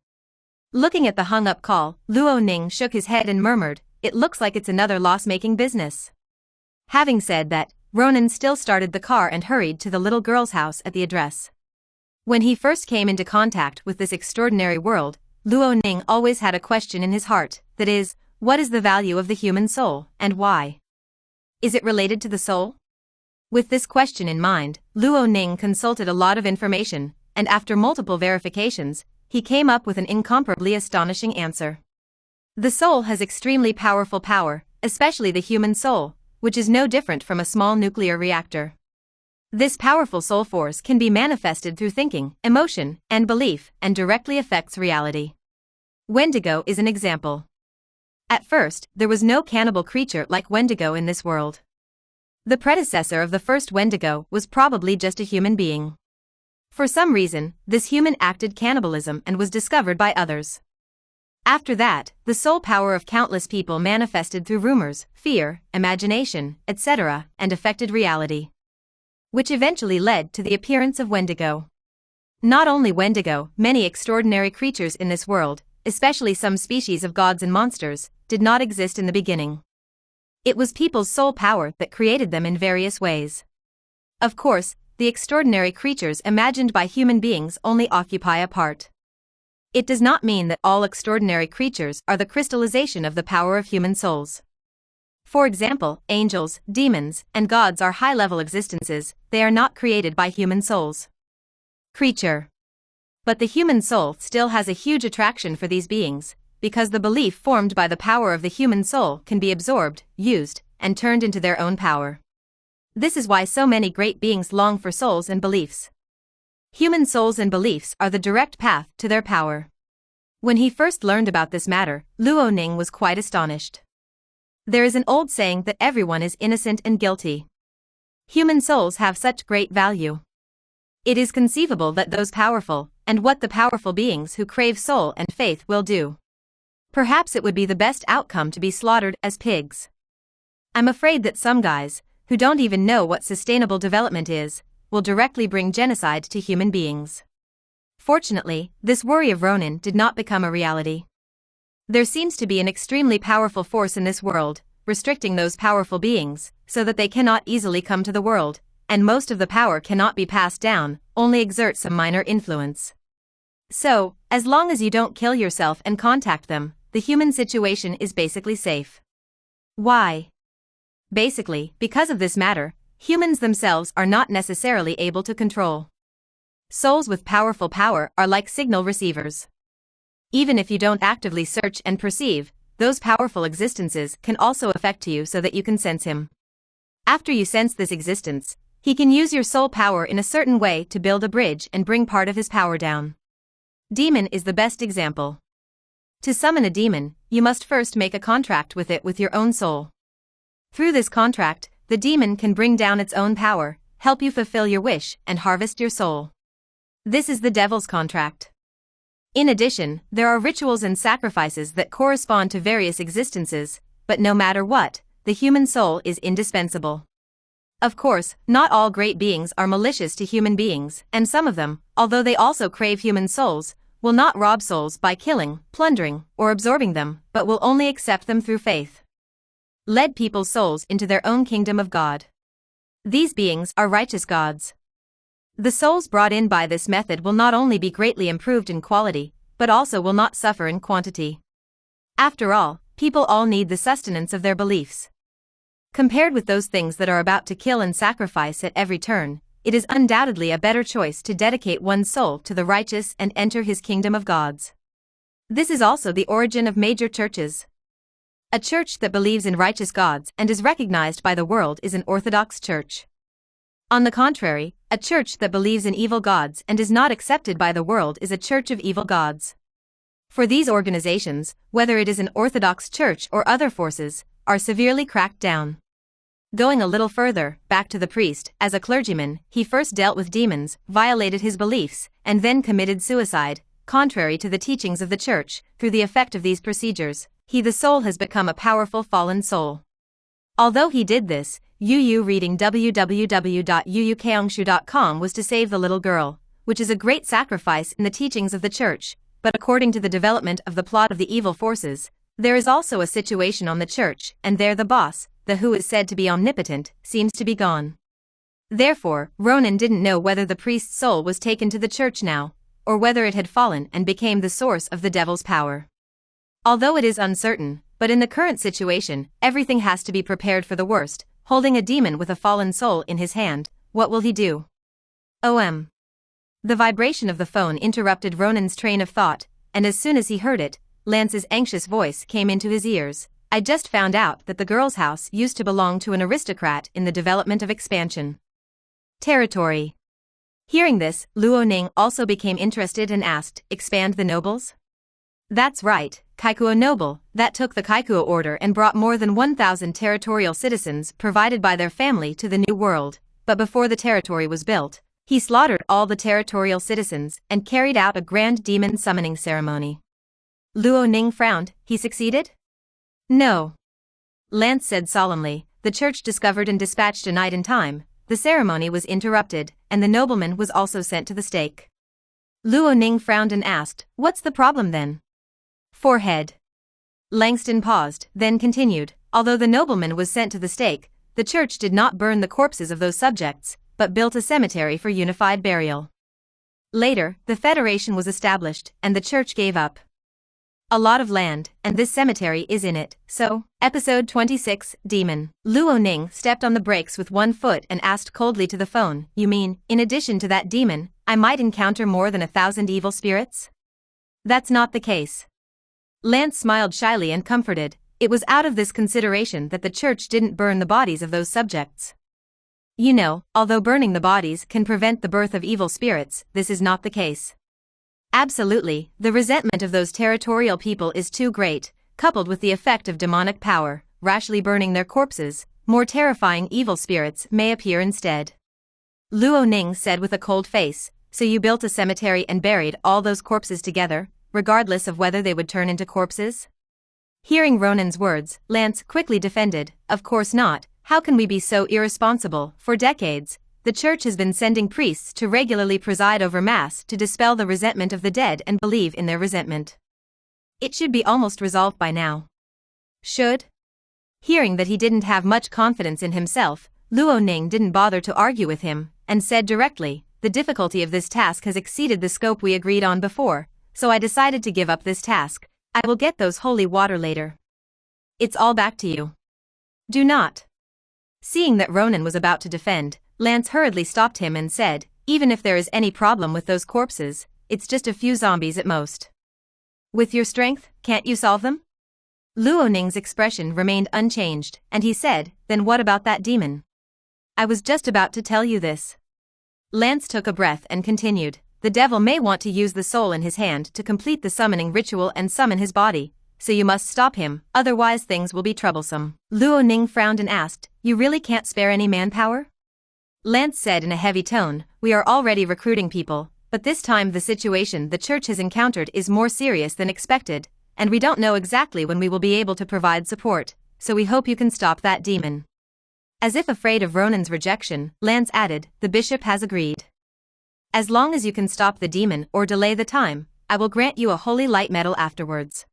Looking at the hung-up call, Luo Ning shook his head and murmured, "It looks like it's another loss-making business." Having said that, Ronin still started the car and hurried to the little girl's house at the address. When he first came into contact with this extraordinary world, Luo Ning always had a question in his heart, that is, what is the value of the human soul, and why? Is it related to the soul? With this question in mind, Luo Ning consulted a lot of information, and after multiple verifications, he came up with an incomparably astonishing answer. The soul has extremely powerful power, especially the human soul, which is no different from a small nuclear reactor. This powerful soul force can be manifested through thinking, emotion, and belief, and directly affects reality. Wendigo is an example. At first, there was no cannibal creature like Wendigo in this world. The predecessor of the first Wendigo was probably just a human being. For some reason, this human acted cannibalism and was discovered by others. After that, the soul power of countless people manifested through rumors, fear, imagination, etc., and affected reality, which eventually led to the appearance of Wendigo. Not only Wendigo, many extraordinary creatures in this world, especially some species of gods and monsters, did not exist in the beginning. It was people's soul power that created them in various ways. Of course, the extraordinary creatures imagined by human beings only occupy a part. It does not mean that all extraordinary creatures are the crystallization of the power of human souls. For example, angels, demons, and gods are high-level existences. They are not created by human souls. Creature. But the human soul still has a huge attraction for these beings, because the belief formed by the power of the human soul can be absorbed, used, and turned into their own power. This is why so many great beings long for souls and beliefs. Human souls and beliefs are the direct path to their power. When he first learned about this matter, Luo Ning was quite astonished. There is an old saying that everyone is innocent and guilty. Human souls have such great value. It is conceivable that those powerful, and what the powerful beings who crave soul and faith will do. Perhaps it would be the best outcome to be slaughtered as pigs. I'm afraid that some guys, who don't even know what sustainable development is, will directly bring genocide to human beings. Fortunately, this worry of Ronin did not become a reality. There seems to be an extremely powerful force in this world, restricting those powerful beings, so that they cannot easily come to the world, and most of the power cannot be passed down, only exert some minor influence. So, as long as you don't kill yourself and contact them, the human situation is basically safe. Why? Basically, because of this matter, humans themselves are not necessarily able to control. Souls with powerful power are like signal receivers. Even if you don't actively search and perceive, those powerful existences can also affect you so that you can sense him. After you sense this existence, he can use your soul power in a certain way to build a bridge and bring part of his power down. Demon is the best example. To summon a demon, you must first make a contract with it with your own soul. Through this contract, the demon can bring down its own power, help you fulfill your wish, and harvest your soul. This is the devil's contract. In addition, there are rituals and sacrifices that correspond to various existences, but no matter what, the human soul is indispensable. Of course, not all great beings are malicious to human beings, and some of them, although they also crave human souls, will not rob souls by killing, plundering, or absorbing them, but will only accept them through faith. led people's souls into their own kingdom of God. These beings are righteous gods. The souls brought in by this method will not only be greatly improved in quality, but also will not suffer in quantity. After all, people all need the sustenance of their beliefs. Compared with those things that are about to kill and sacrifice at every turn, it is undoubtedly a better choice to dedicate one's soul to the righteous and enter his kingdom of gods. This is also the origin of major churches. A church that believes in righteous gods and is recognized by the world is an Orthodox church. On the contrary, a church that believes in evil gods and is not accepted by the world is a church of evil gods. For these organizations, whether it is an Orthodox church or other forces, are severely cracked down. Going a little further, back to the priest, as a clergyman, he first dealt with demons, violated his beliefs, and then committed suicide. Contrary to the teachings of the church, through the effect of these procedures, the soul has become a powerful fallen soul. Although he did this, reading www.yuukaongshu.com was to save the little girl, which is a great sacrifice in the teachings of the church, but according to the development of the plot of the evil forces, there is also a situation on the church, and there the boss, the who is said to be omnipotent, seems to be gone. Therefore, Ronin didn't know whether the priest's soul was taken to the church now, or whether it had fallen and became the source of the devil's power. Although it is uncertain, but in the current situation, everything has to be prepared for the worst. Holding a demon with a fallen soul in his hand, what will he do? The vibration of the phone interrupted Ronin's train of thought, and as soon as he heard it, Lance's anxious voice came into his ears. I just found out that the girl's house used to belong to an aristocrat in the development of expansion territory. Hearing this, Luo Ning also became interested and asked, expand the nobles? That's right, Kaikuo noble, that took the Kaikuo order and brought more than 1,000 territorial citizens provided by their family to the New World, but before the territory was built, he slaughtered all the territorial citizens and carried out a grand demon summoning ceremony. Luo Ning frowned. He succeeded? No. Lance said solemnly, the church discovered and dispatched a knight in time, the ceremony was interrupted, and the nobleman was also sent to the stake. Luo Ning frowned and asked, what's the problem then? Forehead. Langston paused, then continued, although the nobleman was sent to the stake, the church did not burn the corpses of those subjects, but built a cemetery for unified burial. Later, the Federation was established, and the church gave up a lot of land, and this cemetery is in it, so, Episode 26, Demon. Luo Ning stepped on the brakes with one foot and asked coldly to the phone, you mean, in addition to that demon, I might encounter more than 1,000 evil spirits? That's not the case. Lance smiled shyly and comforted, it was out of this consideration that the church didn't burn the bodies of those subjects. You know, although burning the bodies can prevent the birth of evil spirits, this is not the case. Absolutely, the resentment of those territorial people is too great, coupled with the effect of demonic power, rashly burning their corpses, more terrifying evil spirits may appear instead. Luo Ning said with a cold face, so you built a cemetery and buried all those corpses together, regardless of whether they would turn into corpses? Hearing Ronin's words, Lance quickly defended, of course not, how can we be so irresponsible? For decades, the church has been sending priests to regularly preside over mass to dispel the resentment of the dead and believe in their resentment. It should be almost resolved by now. Should? Hearing that he didn't have much confidence in himself, Luo Ning didn't bother to argue with him, and said directly, the difficulty of this task has exceeded the scope we agreed on before, so I decided to give up this task. I will get those holy water later. It's all back to you. Do not. Seeing that Ronin was about to defend, Lance hurriedly stopped him and said, even if there is any problem with those corpses, it's just a few zombies at most. With your strength, can't you solve them? Luo Ning's expression remained unchanged, and he said, then what about that demon? I was just about to tell you this. Lance took a breath and continued, the devil may want to use the soul in his hand to complete the summoning ritual and summon his body, so you must stop him, otherwise things will be troublesome. Luo Ning frowned and asked, you really can't spare any manpower? Lance said in a heavy tone, we are already recruiting people, but this time the situation the church has encountered is more serious than expected, and we don't know exactly when we will be able to provide support, so we hope you can stop that demon. As if afraid of Ronin's rejection, Lance added, the bishop has agreed. As long as you can stop the demon or delay the time, I will grant you a holy light medal afterwards.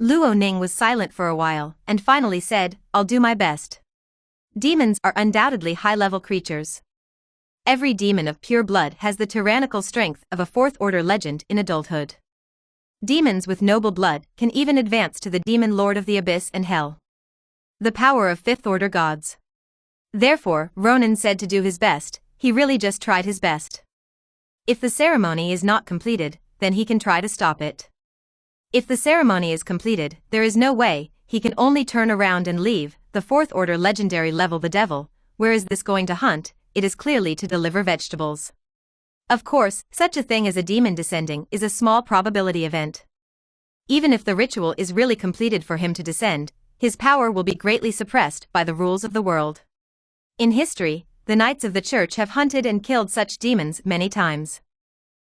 Luo Ning was silent for a while, and finally said, "I'll do my best." Demons are undoubtedly high-level creatures. Every demon of pure blood has the tyrannical strength of a fourth-order legend in adulthood. Demons with noble blood can even advance to the demon lord of the abyss and hell. The power of fifth-order gods. Therefore, Ronin said to do his best, he really just tried his best. If the ceremony is not completed, then he can try to stop it. If the ceremony is completed, there is no way, he can only turn around and leave, the fourth-order legendary level the devil. Where is this going to hunt? It is clearly to deliver vegetables. Of course, such a thing as a demon descending is a small probability event. Even if the ritual is really completed for him to descend, his power will be greatly suppressed by the rules of the world. In history, the knights of the church have hunted and killed such demons many times.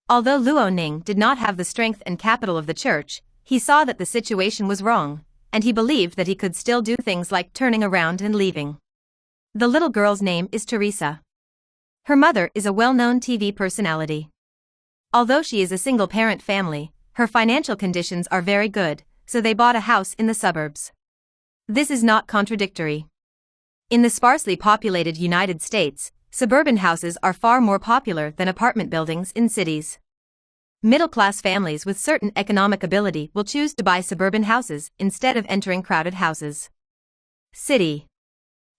Although Luo Ning did not have the strength and capital of the church, he saw that the situation was wrong, and he believed that he could still do things like turning around and leaving. The little girl's name is Teresa. Her mother is a well-known TV personality. Although she is a single-parent family, her financial conditions are very good, so they bought a house in the suburbs. This is not contradictory. In the sparsely populated United States, suburban houses are far more popular than apartment buildings in cities. Middle-class families with certain economic ability will choose to buy suburban houses instead of entering crowded houses. City.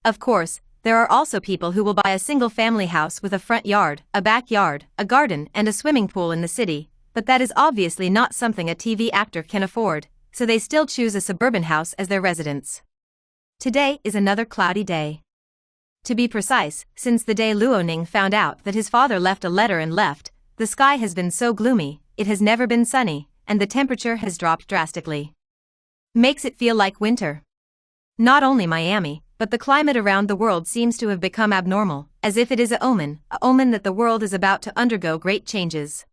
Of course, there are also people who will buy a single-family house with a front yard, a backyard, a garden and a swimming pool in the city, but that is obviously not something a TV actor can afford, so they still choose a suburban house as their residence. Today is another cloudy day. To be precise, since the day Luo Ning found out that his father left a letter and left, the sky has been so gloomy, it has never been sunny, and the temperature has dropped drastically. Makes it feel like winter. Not only Miami, but the climate around the world seems to have become abnormal, as if it is a omen that the world is about to undergo great changes.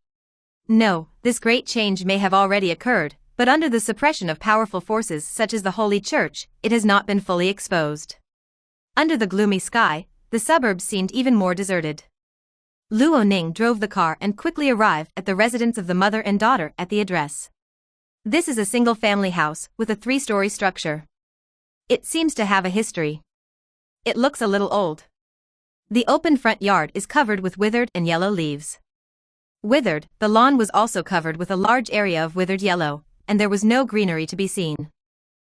No, this great change may have already occurred, but under the suppression of powerful forces such as the Holy Church, it has not been fully exposed. Under the gloomy sky, the suburbs seemed even more deserted. Luo Ning drove the car and quickly arrived at the residence of the mother and daughter at the address. This is a single-family house with a 3-story structure. It seems to have a history. It looks a little old. The open front yard is covered with withered and yellow leaves. Withered, the lawn was also covered with a large area of withered yellow, and there was no greenery to be seen.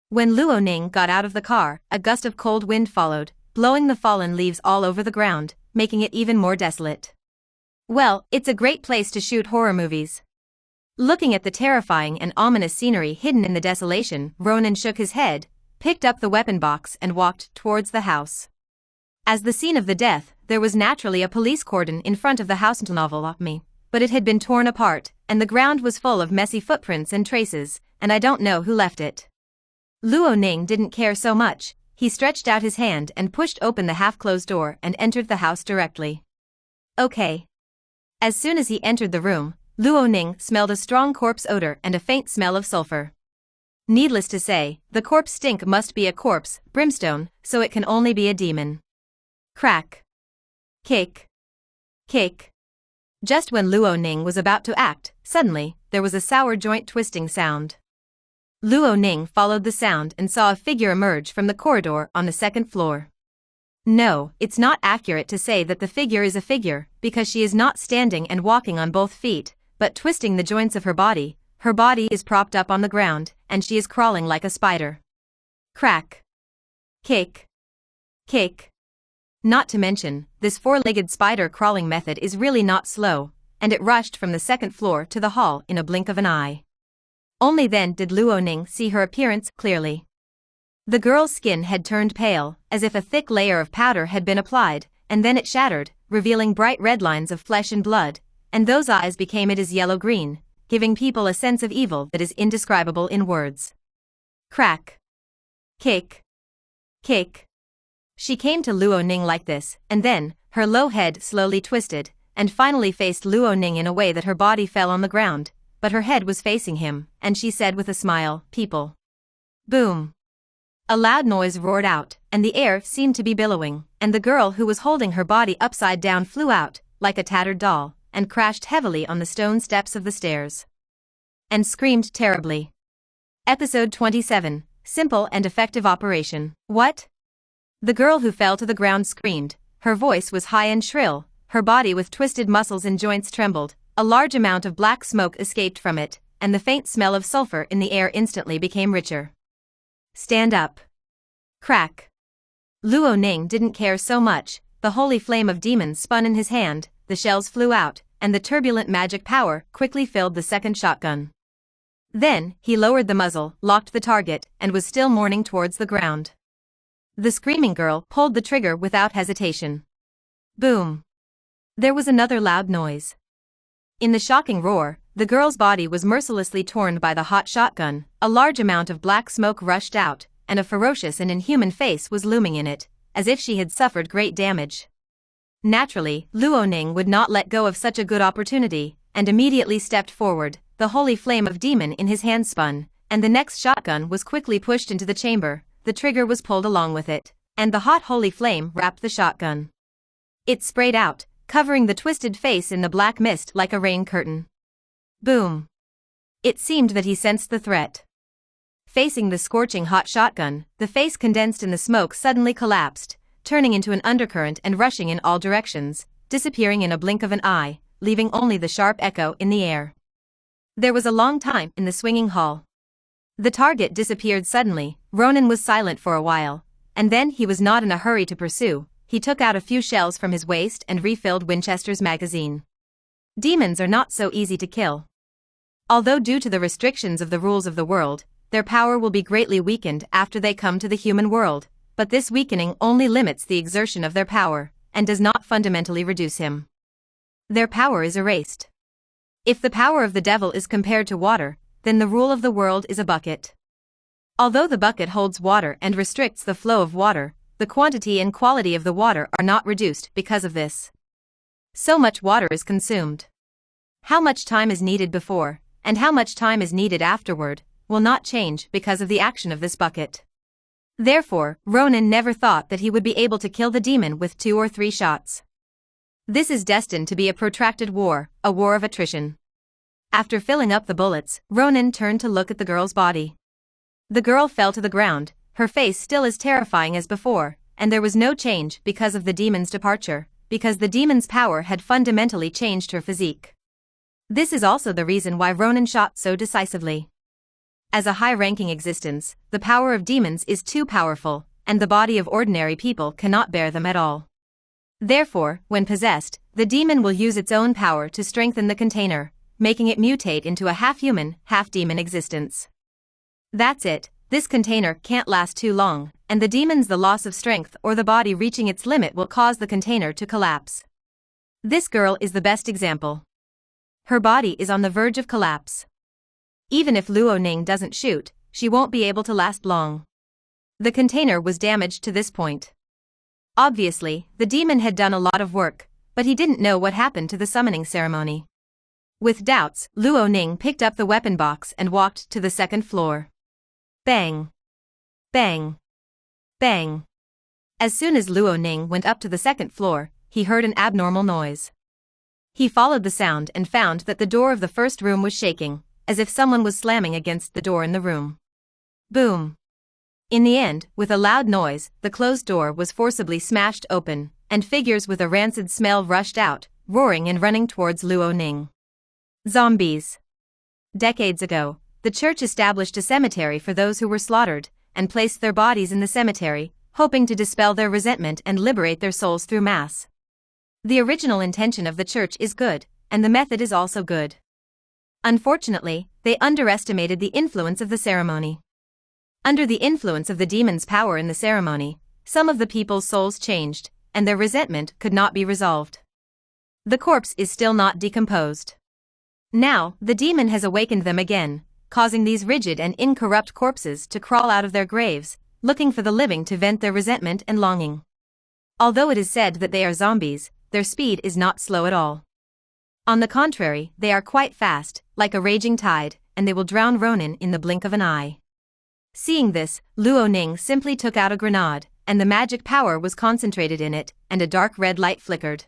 When Luo Ning got out of the car, a gust of cold wind followed, blowing the fallen leaves all over the ground, making it even more desolate. Well, it's a great place to shoot horror movies. Looking at the terrifying and ominous scenery hidden in the desolation, Ronin shook his head, picked up the weapon box and walked towards the house. As the scene of the death, there was naturally a police cordon in front of the house but it had been torn apart, and the ground was full of messy footprints and traces, and I don't know who left it. Luo Ning didn't care so much, he stretched out his hand and pushed open the half-closed door and entered the house directly. Okay. As soon as he entered the room, Luo Ning smelled a strong corpse odor and a faint smell of sulfur. Needless to say, the corpse stink must be a corpse, brimstone, so it can only be a demon. Crack. Kick. Kick. Just when Luo Ning was about to act, suddenly, there was a sour joint twisting sound. Luo Ning followed the sound and saw a figure emerge from the corridor on the second floor. No, it's not accurate to say that the figure is a figure, because she is not standing and walking on both feet, but twisting the joints of her body is propped up on the ground, and she is crawling like a spider. Crack. Kick. Kick. Not to mention, this 4-legged spider crawling method is really not slow, and it rushed from the second floor to the hall in a blink of an eye. Only then did Luo Ning see her appearance clearly. The girl's skin had turned pale, as if a thick layer of powder had been applied, and then it shattered, revealing bright red lines of flesh and blood, and those eyes became it as yellow-green, giving people a sense of evil that is indescribable in words. Crack. Kick. Kick. She came to Luo Ning like this, and then, her low head slowly twisted, and finally faced Luo Ning in a way that her body fell on the ground, but her head was facing him, and she said with a smile, "People." Boom. A loud noise roared out, and the air seemed to be billowing, and the girl who was holding her body upside down flew out, like a tattered doll, and crashed heavily on the stone steps of the stairs. And screamed terribly. Episode 27, Simple and Effective Operation. What? The girl who fell to the ground screamed. Her voice was high and shrill, her body with twisted muscles and joints trembled, a large amount of black smoke escaped from it, and the faint smell of sulfur in the air instantly became richer. Stand up. Crack. Luo Ning didn't care so much, the holy flame of demons spun in his hand, the shells flew out, and the turbulent magic power quickly filled the second shotgun. Then, he lowered the muzzle, locked the target, and was still mourning towards the ground. The screaming girl pulled the trigger without hesitation. Boom. There was another loud noise. In the shocking roar, the girl's body was mercilessly torn by the hot shotgun, a large amount of black smoke rushed out, and a ferocious and inhuman face was looming in it, as if she had suffered great damage. Naturally, Luo Ning would not let go of such a good opportunity, and immediately stepped forward, the holy flame of demon in his hand spun, and the next shotgun was quickly pushed into the chamber, the trigger was pulled along with it, and the hot holy flame wrapped the shotgun. It sprayed out, covering the twisted face in the black mist like a rain curtain. Boom. It seemed that he sensed the threat. Facing the scorching hot shotgun, the face condensed in the smoke suddenly collapsed, turning into an undercurrent and rushing in all directions, disappearing in a blink of an eye, leaving only the sharp echo in the air. There was a long time in the swinging hall. The target disappeared suddenly. Ronin was silent for a while, and then he was not in a hurry to pursue. He took out a few shells from his waist and refilled Winchester's magazine. Demons are not so easy to kill. Although due to the restrictions of the rules of the world, their power will be greatly weakened after they come to the human world, but this weakening only limits the exertion of their power, and does not fundamentally reduce him. Their power is erased. If the power of the devil is compared to water, then the rule of the world is a bucket. Although the bucket holds water and restricts the flow of water, the quantity and quality of the water are not reduced because of this. So much water is consumed. How much time is needed before, and how much time is needed afterward, will not change because of the action of this bucket. Therefore, Ronin never thought that he would be able to kill the demon with 2 or 3 shots. This is destined to be a protracted war, a war of attrition. After filling up the bullets, Ronin turned to look at the girl's body. The girl fell to the ground, her face still as terrifying as before, and there was no change because of the demon's departure, because the demon's power had fundamentally changed her physique. This is also the reason why Ronin shot so decisively. As a high-ranking existence, the power of demons is too powerful, and the body of ordinary people cannot bear them at all. Therefore, when possessed, the demon will use its own power to strengthen the container, making it mutate into a half-human, half-demon existence. That's it, this container can't last too long, and the demon's loss of strength or the body reaching its limit will cause the container to collapse. This girl is the best example. Her body is on the verge of collapse. Even if Luo Ning doesn't shoot, she won't be able to last long. The container was damaged to this point. Obviously, the demon had done a lot of work, but he didn't know what happened to the summoning ceremony. With doubts, Luo Ning picked up the weapon box and walked to the second floor. Bang! Bang! Bang! As soon as Luo Ning went up to the second floor, he heard an abnormal noise. He followed the sound and found that the door of the first room was shaking, as if someone was slamming against the door in the room. Boom! In the end, with a loud noise, the closed door was forcibly smashed open, and figures with a rancid smell rushed out, roaring and running towards Luo Ning. Zombies. Decades ago, the church established a cemetery for those who were slaughtered, and placed their bodies in the cemetery, hoping to dispel their resentment and liberate their souls through mass. The original intention of the church is good, and the method is also good. Unfortunately, they underestimated the influence of the ceremony. Under the influence of the demon's power in the ceremony, some of the people's souls changed, and their resentment could not be resolved. The corpse is still not decomposed. Now, the demon has awakened them again, causing these rigid and incorrupt corpses to crawl out of their graves, looking for the living to vent their resentment and longing. Although it is said that they are zombies, their speed is not slow at all. On the contrary, they are quite fast, like a raging tide, and they will drown Ronin in the blink of an eye. Seeing this, Luo Ning simply took out a grenade, and the magic power was concentrated in it, and a dark red light flickered.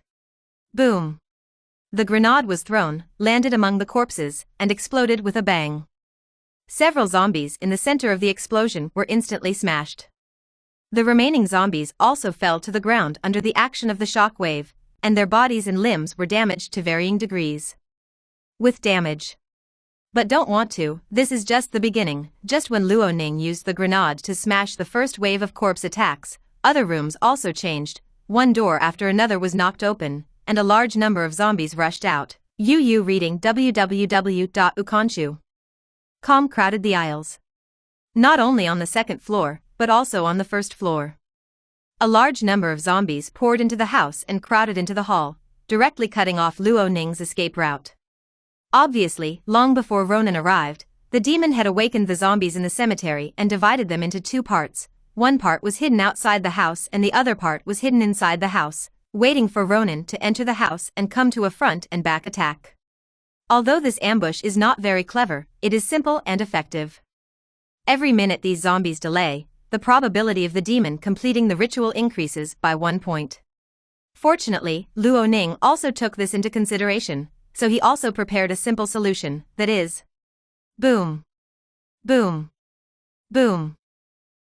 Boom! The grenade was thrown, landed among the corpses, and exploded with a bang. Several zombies in the center of the explosion were instantly smashed. The remaining zombies also fell to the ground under the action of the shock wave, and their bodies and limbs were damaged to varying degrees. With damage. But don't want to, this is just the beginning. Just when Luoning used the grenade to smash the first wave of corpse attacks, other rooms also changed. One door after another was knocked open, and a large number of zombies rushed out. Yu reading www.ukanshu.com crowded the aisles. Not only on the second floor, but also on the first floor. A large number of zombies poured into the house and crowded into the hall, directly cutting off Luoning's escape route. Obviously, long before Ronin arrived, the demon had awakened the zombies in the cemetery and divided them into two parts. One part was hidden outside the house and the other part was hidden inside the house, waiting for Ronin to enter the house and come to a front and back attack. Although this ambush is not very clever, it is simple and effective. Every minute these zombies delay, the probability of the demon completing the ritual increases by 1 point. Fortunately, Luoning also took this into consideration, so he also prepared a simple solution, that is, boom, boom, boom.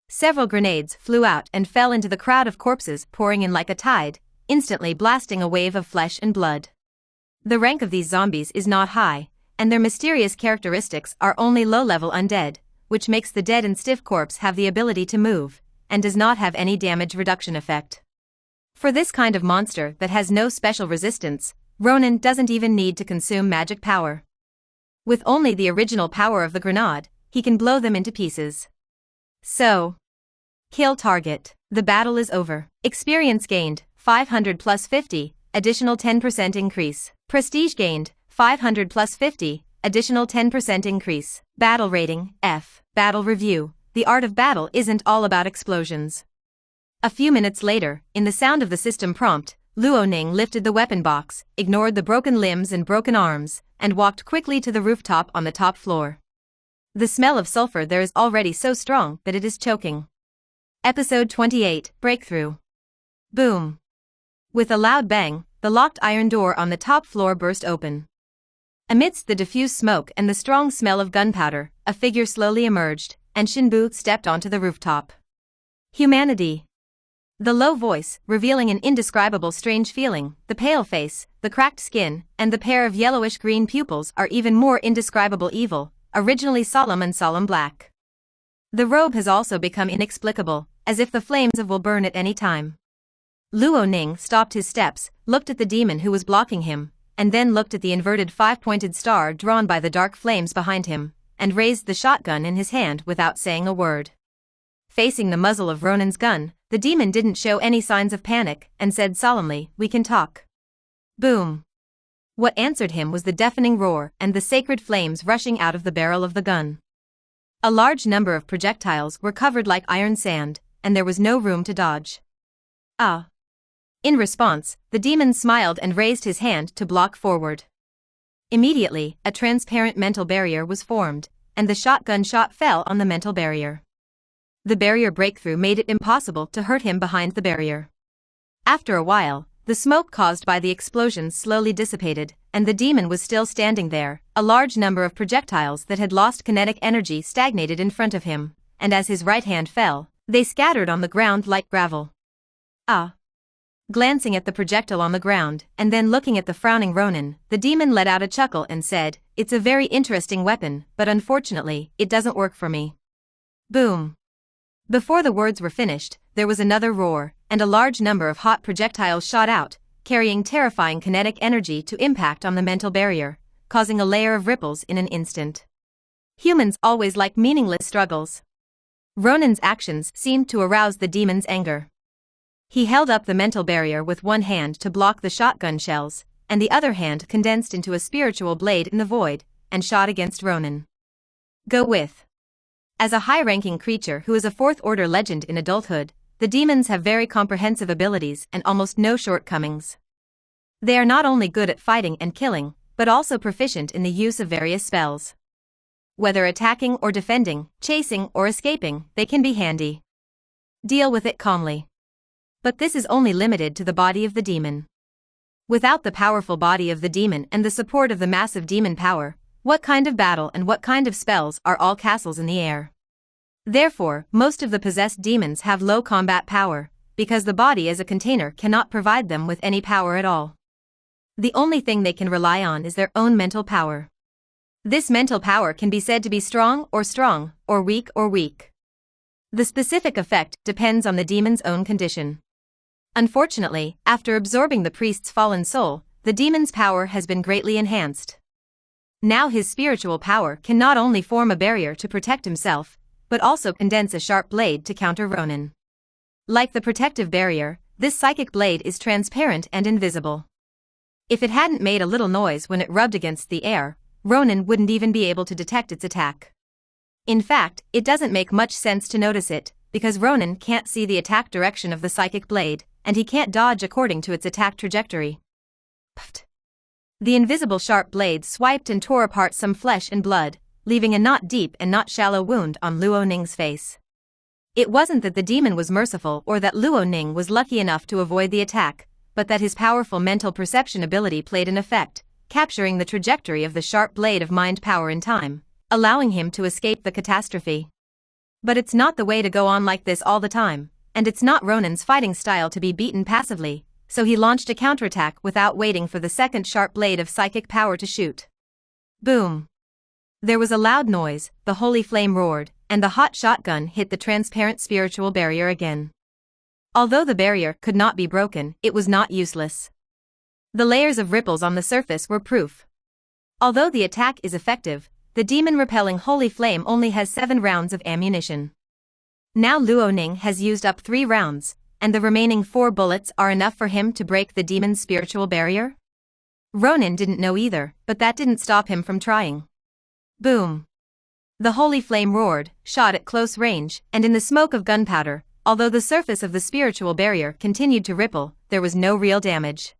Several grenades flew out and fell into the crowd of corpses pouring in like a tide, instantly blasting a wave of flesh and blood. The rank of these zombies is not high, and their mysterious characteristics are only low-level undead, which makes the dead and stiff corpse have the ability to move, and does not have any damage reduction effect. For this kind of monster that has no special resistance, Ronin doesn't even need to consume magic power. With only the original power of the grenade, he can blow them into pieces. So, kill target. The battle is over. Experience gained, 500 plus 50, additional 10% increase. Prestige gained, 500 plus 50, additional 10% increase. Battle rating, F. Battle review. The art of battle isn't all about explosions. A few minutes later, in the sound of the system prompt, Luoning lifted the weapon box, ignored the broken limbs and broken arms, and walked quickly to the rooftop on the top floor. The smell of sulfur there is already so strong that it is choking. Episode 28, Breakthrough. Boom. With a loud bang, the locked iron door on the top floor burst open. Amidst the diffuse smoke and the strong smell of gunpowder, a figure slowly emerged, and Shinbu stepped onto the rooftop. Humanity. The low voice, revealing an indescribable strange feeling, the pale face, the cracked skin, and the pair of yellowish-green pupils are even more indescribable evil, originally solemn and solemn black. The robe has also become inexplicable, as if the flames will burn at any time. Luoning stopped his steps, looked at the demon who was blocking him, and then looked at the inverted five-pointed star drawn by the dark flames behind him, and raised the shotgun in his hand without saying a word. Facing the muzzle of Ronin's gun, the demon didn't show any signs of panic, and said solemnly, "We can talk." Boom. What answered him was the deafening roar and the sacred flames rushing out of the barrel of the gun. A large number of projectiles were covered like iron sand, and there was no room to dodge. Ah. In response, the demon smiled and raised his hand to block forward. Immediately, a transparent mental barrier was formed, and the shotgun shot fell on the mental barrier. The barrier breakthrough made it impossible to hurt him behind the barrier. After a while, the smoke caused by the explosion slowly dissipated, and the demon was still standing there. A large number of projectiles that had lost kinetic energy stagnated in front of him, and as his right hand fell, they scattered on the ground like gravel. Ah. Glancing at the projectile on the ground, and then looking at the frowning Ronin, the demon let out a chuckle and said, "It's a very interesting weapon, but unfortunately, it doesn't work for me." Boom. Before the words were finished, there was another roar, and a large number of hot projectiles shot out, carrying terrifying kinetic energy to impact on the mental barrier, causing a layer of ripples in an instant. Humans always like meaningless struggles. Ronin's actions seemed to arouse the demon's anger. He held up the mental barrier with one hand to block the shotgun shells, and the other hand condensed into a spiritual blade in the void, and shot against Ronin. Go with. As a high-ranking creature who is a fourth-order legend in adulthood, the demons have very comprehensive abilities and almost no shortcomings. They are not only good at fighting and killing, but also proficient in the use of various spells. Whether attacking or defending, chasing or escaping, they can be handy. Deal with it calmly. But this is only limited to the body of the demon. Without the powerful body of the demon and the support of the massive demon power, What kind of battle and what kind of spells are all castles in the air? Therefore, most of the possessed demons have low combat power, because the body as a container cannot provide them with any power at all. The only thing they can rely on is their own mental power. This mental power can be said to be strong, or weak. The specific effect depends on the demon's own condition. Unfortunately, after absorbing the priest's fallen soul, the demon's power has been greatly enhanced. Now his spiritual power can not only form a barrier to protect himself, but also condense a sharp blade to counter Ronin. Like the protective barrier, this psychic blade is transparent and invisible. If it hadn't made a little noise when it rubbed against the air, Ronin wouldn't even be able to detect its attack. In fact, it doesn't make much sense to notice it, because Ronin can't see the attack direction of the psychic blade, and he can't dodge according to its attack trajectory. Pfft. The invisible sharp blade swiped and tore apart some flesh and blood, leaving a not deep and not shallow wound on Luo Ning's face. It wasn't that the demon was merciful or that Luo Ning was lucky enough to avoid the attack, but that his powerful mental perception ability played an effect, capturing the trajectory of the sharp blade of mind power in time, allowing him to escape the catastrophe. But it's not the way to go on like this all the time, and it's not Ronin's fighting style to be beaten passively, so he launched a counterattack without waiting for the second sharp blade of psychic power to shoot. Boom! There was a loud noise, the holy flame roared, and the hot shotgun hit the transparent spiritual barrier again. Although the barrier could not be broken, it was not useless. The layers of ripples on the surface were proof. Although the attack is effective, the demon-repelling holy flame only has 7 rounds of ammunition. Now Luo Ning has used up 3 rounds, and the remaining 4 bullets are enough for him to break the demon's spiritual barrier? Ronin didn't know either, but that didn't stop him from trying. Boom! The holy flame roared, shot at close range, and in the smoke of gunpowder, although the surface of the spiritual barrier continued to ripple, there was no real damage.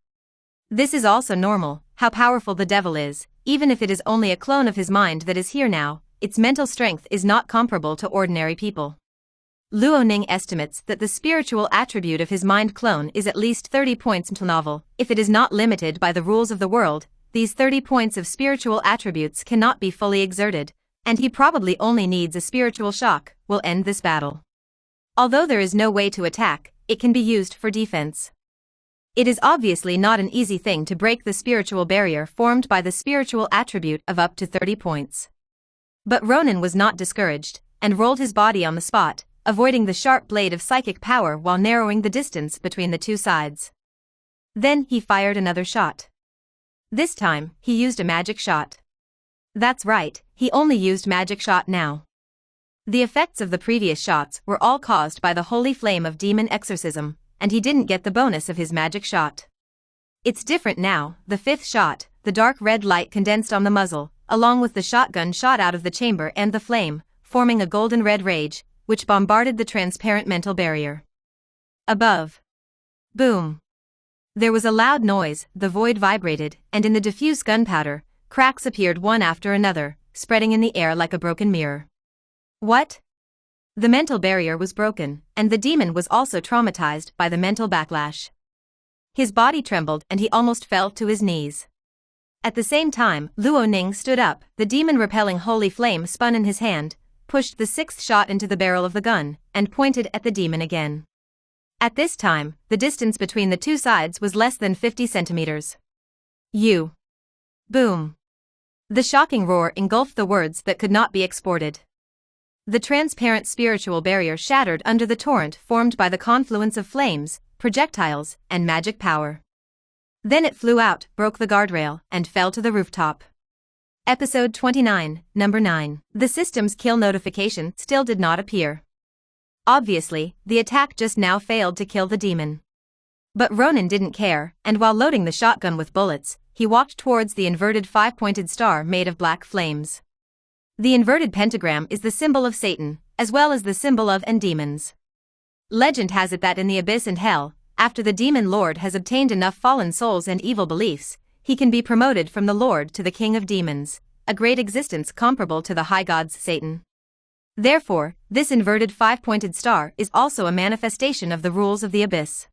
This is also normal, how powerful the devil is, even if it is only a clone of his mind that is here now, its mental strength is not comparable to ordinary people. Luo Ning estimates that the spiritual attribute of his mind clone is at least 30 points novel. If it is not limited by the rules of the world, these 30 points of spiritual attributes cannot be fully exerted, and he probably only needs a spiritual shock, will end this battle. Although there is no way to attack, it can be used for defense. It is obviously not an easy thing to break the spiritual barrier formed by the spiritual attribute of up to 30 points. But Ronin was not discouraged, and rolled his body on the spot, avoiding the sharp blade of psychic power while narrowing the distance between the two sides. Then he fired another shot. This time, he used a magic shot. That's right, he only used magic shot now. The effects of the previous shots were all caused by the holy flame of demon exorcism, and he didn't get the bonus of his magic shot. It's different now. The 5th shot, the dark red light condensed on the muzzle, along with the shotgun shot out of the chamber and the flame, forming a golden red rage, which bombarded the transparent mental barrier. Above. Boom. There was a loud noise, the void vibrated, and in the diffuse gunpowder, cracks appeared one after another, spreading in the air like a broken mirror. What? The mental barrier was broken, and the demon was also traumatized by the mental backlash. His body trembled and he almost fell to his knees. At the same time, Luo Ning stood up, the demon-repelling holy flame spun in his hand, pushed the 6th shot into the barrel of the gun, and pointed at the demon again. At this time, the distance between the two sides was less than 50 centimeters. Boom. The shocking roar engulfed the words that could not be exported. The transparent spiritual barrier shattered under the torrent formed by the confluence of flames, projectiles, and magic power. Then it flew out, broke the guardrail, and fell to the rooftop. Episode 29, Number 9. The system's kill notification still did not appear. Obviously, the attack just now failed to kill the demon. But Ronin didn't care, and while loading the shotgun with bullets, he walked towards the inverted 5-pointed star made of black flames. The inverted pentagram is the symbol of Satan, as well as the symbol of and demons. Legend has it that in the abyss and hell, after the demon lord has obtained enough fallen souls and evil beliefs, he can be promoted from the lord to the king of demons, a great existence comparable to the high god's Satan. Therefore, this inverted 5-pointed star is also a manifestation of the rules of the abyss.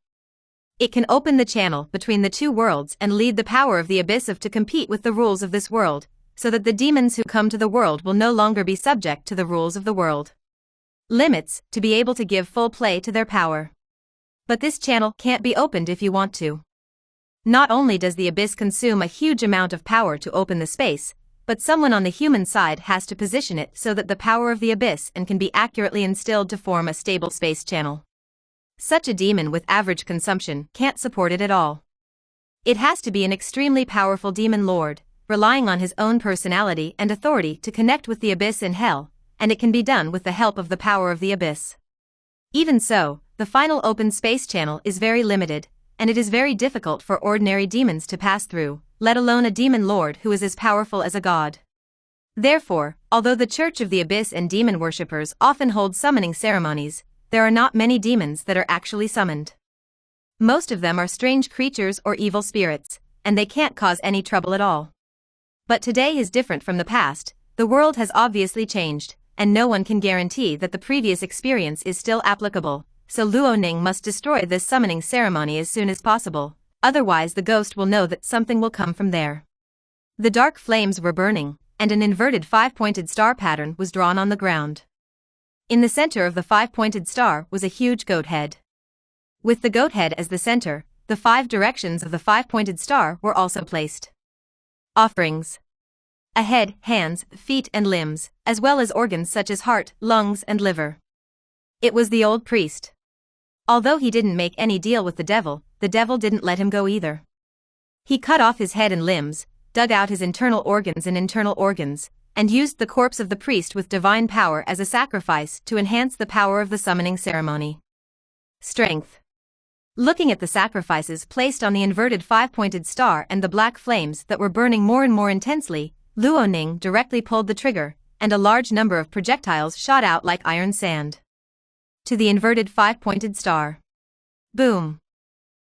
It can open the channel between the two worlds and lead the power of the abyss to compete with the rules of this world, so that the demons who come to the world will no longer be subject to the rules of the world. Limits, to be able to give full play to their power. But this channel can't be opened if you want to. Not only does the abyss consume a huge amount of power to open the space, but someone on the human side has to position it so that the power of the abyss can be accurately instilled to form a stable space channel. Such a demon with average consumption can't support it at all. It has to be an extremely powerful demon lord, relying on his own personality and authority to connect with the abyss in hell, and it can be done with the help of the power of the abyss. Even so, the final open space channel is very limited, and it is very difficult for ordinary demons to pass through, let alone a demon lord who is as powerful as a god. Therefore, although the Church of the Abyss and demon worshippers often hold summoning ceremonies, there are not many demons that are actually summoned. Most of them are strange creatures or evil spirits, and they can't cause any trouble at all. But today is different from the past. The world has obviously changed, and no one can guarantee that the previous experience is still applicable, so Luoning must destroy this summoning ceremony as soon as possible, otherwise the ghost will know that something will come from there. The dark flames were burning, and an inverted five-pointed star pattern was drawn on the ground. In the center of the five-pointed star was a huge goat head. With the goat head as the center, the 5 directions of the five-pointed star were also placed. Offerings. A head, hands, feet and limbs, as well as organs such as heart, lungs and liver. It was the old priest. Although he didn't make any deal with the devil didn't let him go either. He cut off his head and limbs, dug out his internal organs, and used the corpse of the priest with divine power as a sacrifice to enhance the power of the summoning ceremony. Strength. Looking at the sacrifices placed on the inverted five-pointed star and the black flames that were burning more and more intensely, Luoning directly pulled the trigger, and a large number of projectiles shot out like iron sand. To the inverted five-pointed star. Boom.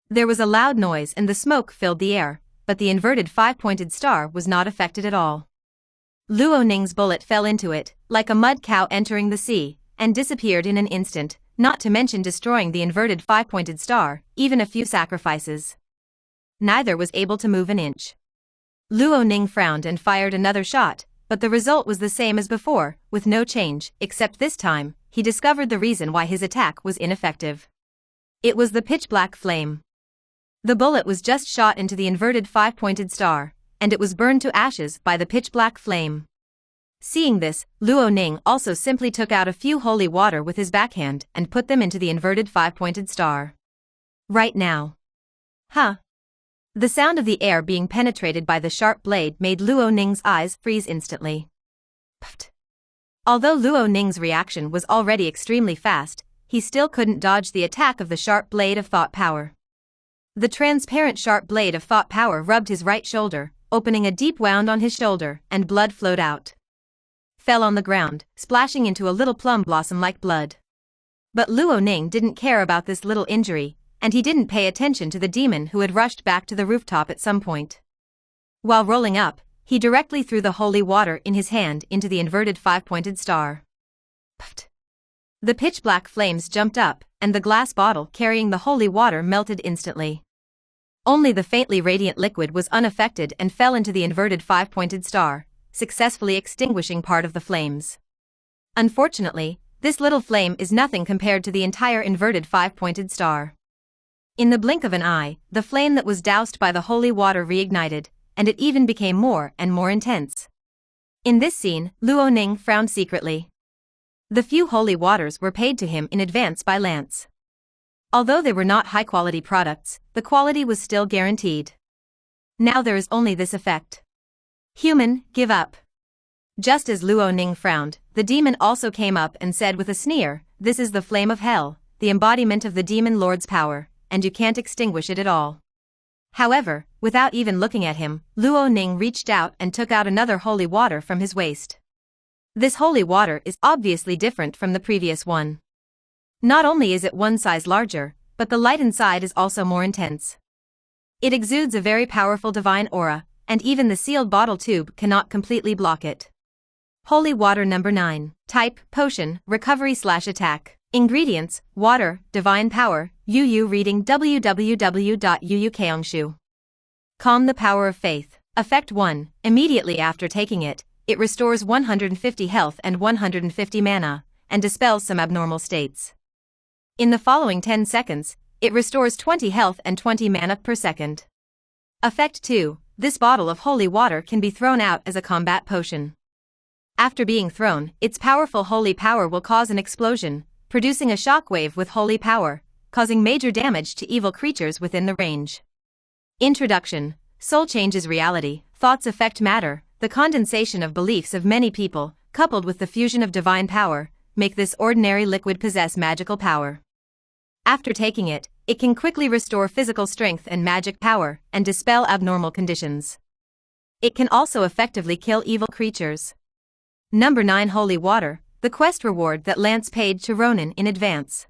There was a loud noise and the smoke filled the air, but the inverted five-pointed star was not affected at all. Luoning's bullet fell into it, like a mud cow entering the sea, and disappeared in an instant, not to mention destroying the inverted five-pointed star, even a few sacrifices. Neither was able to move an inch. Luoning frowned and fired another shot, but the result was the same as before, with no change, except this time, he discovered the reason why his attack was ineffective. It was the pitch-black flame. The bullet was just shot into the inverted five-pointed star, and it was burned to ashes by the pitch-black flame. Seeing this, Luoning also simply took out a few holy water with his backhand and put them into the inverted five-pointed star. Right now. Huh. The sound of the air being penetrated by the sharp blade made Luoning's eyes freeze instantly. Pfft. Although Luoning's reaction was already extremely fast, he still couldn't dodge the attack of the sharp blade of thought power. The transparent sharp blade of thought power rubbed his right shoulder, opening a deep wound on his shoulder, and blood flowed out. Fell on the ground, splashing into a little plum blossom like blood. But Luoning didn't care about this little injury, and he didn't pay attention to the demon who had rushed back to the rooftop at some point. While rolling up, he directly threw the holy water in his hand into the inverted five-pointed star. Pfft. The pitch-black flames jumped up, and the glass bottle carrying the holy water melted instantly. Only the faintly radiant liquid was unaffected and fell into the inverted five-pointed star, successfully extinguishing part of the flames. Unfortunately, this little flame is nothing compared to the entire inverted five-pointed star. In the blink of an eye, the flame that was doused by the holy water reignited, and it even became more and more intense. In this scene, Luoning frowned secretly. The few holy waters were paid to him in advance by Lance. Although they were not high-quality products, the quality was still guaranteed. Now there is only this effect. Human, give up. Just as Luoning frowned, the demon also came up and said with a sneer, "This is the flame of hell, the embodiment of the demon lord's power, and you can't extinguish it at all." However, without even looking at him, Luoning reached out and took out another holy water from his waist. This holy water is obviously different from the previous one. Not only is it one size larger, but the light inside is also more intense. It exudes a very powerful divine aura, and even the sealed bottle tube cannot completely block it. Holy water number 9. Type, potion, recovery/attack. Ingredients, water, divine power, UU reading www.uukeongshu. Calm the power of faith. Effect 1. Immediately after taking it, it restores 150 health and 150 mana, and dispels some abnormal states. In the following 10 seconds, it restores 20 health and 20 mana per second. Effect 2. This bottle of holy water can be thrown out as a combat potion. After being thrown, its powerful holy power will cause an explosion, producing a shockwave with holy power, causing major damage to evil creatures within the range. Introduction. Soul changes reality, thoughts affect matter, the condensation of beliefs of many people, coupled with the fusion of divine power, make this ordinary liquid possess magical power. After taking it, it can quickly restore physical strength and magic power, and dispel abnormal conditions. It can also effectively kill evil creatures. Number 9 Holy Water, the quest reward that Lance paid to Ronin in advance.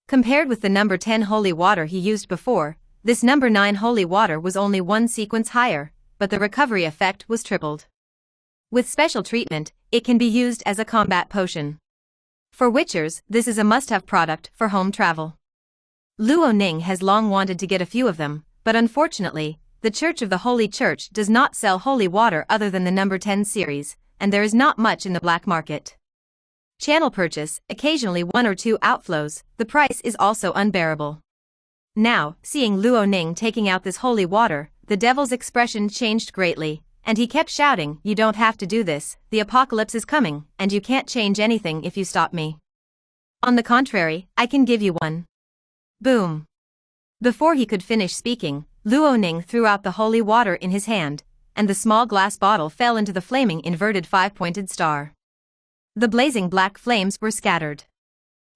Compared with the number 10 Holy Water he used before, this number 9 Holy Water was only one sequence higher, but the recovery effect was tripled. With special treatment, it can be used as a combat potion. For Witchers, this is a must-have product for home travel. Luo Ning has long wanted to get a few of them, but unfortunately, the Church of the Holy Church does not sell holy water other than the number 10 series, and there is not much in the black market. Channel purchase, occasionally 1 or 2 outflows, the price is also unbearable. Now, seeing Luo Ning taking out this holy water, the devil's expression changed greatly, and he kept shouting, "You don't have to do this, the apocalypse is coming, and you can't change anything if you stop me. On the contrary, I can give you one." Boom. Before he could finish speaking, Luo Ning threw out the holy water in his hand, and the small glass bottle fell into the flaming inverted 5-pointed star. The blazing black flames were scattered.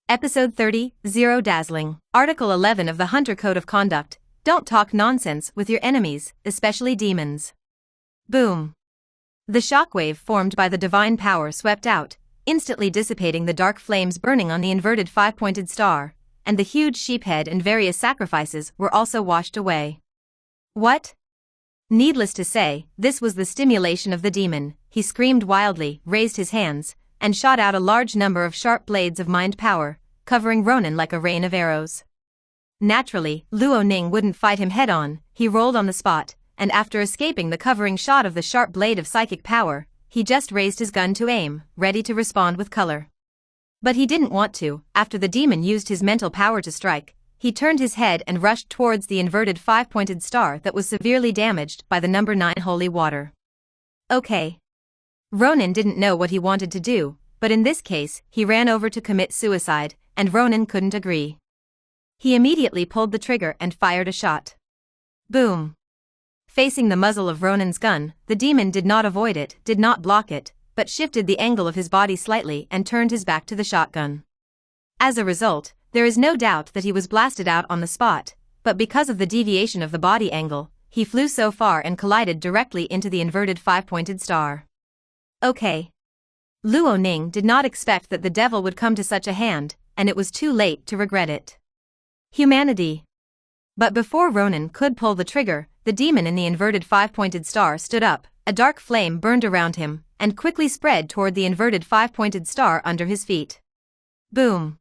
Episode 30, Zero Dazzling. Article 11 of the Hunter Code of Conduct. Don't talk nonsense with your enemies, especially demons. Boom. The shockwave formed by the divine power swept out, instantly dissipating the dark flames burning on the inverted 5-pointed star, and the huge sheephead and various sacrifices were also washed away. What? Needless to say, this was the stimulation of the demon. He screamed wildly, raised his hands, and shot out a large number of sharp blades of mind power, covering Ronin like a rain of arrows. Naturally, Luo Ning wouldn't fight him head-on. He rolled on the spot, and after escaping the covering shot of the sharp blade of psychic power, he just raised his gun to aim, ready to respond with color. But he didn't want to. After the demon used his mental power to strike, he turned his head and rushed towards the inverted 5-pointed star that was severely damaged by the number 9 holy water. Okay. Ronin didn't know what he wanted to do, but in this case, he ran over to commit suicide, and Ronin couldn't agree. He immediately pulled the trigger and fired a shot. Boom. Facing the muzzle of Ronin's gun, the demon did not avoid it, did not block it, but shifted the angle of his body slightly and turned his back to the shotgun. As a result, there is no doubt that he was blasted out on the spot, but because of the deviation of the body angle, he flew so far and collided directly into the inverted 5-pointed star. Okay. Luo Ning did not expect that the devil would come to such a hand, and it was too late to regret it. Humanity. But before Ronin could pull the trigger, the demon in the inverted 5-pointed star stood up, a dark flame burned around him, and quickly spread toward the inverted 5-pointed star under his feet. Boom.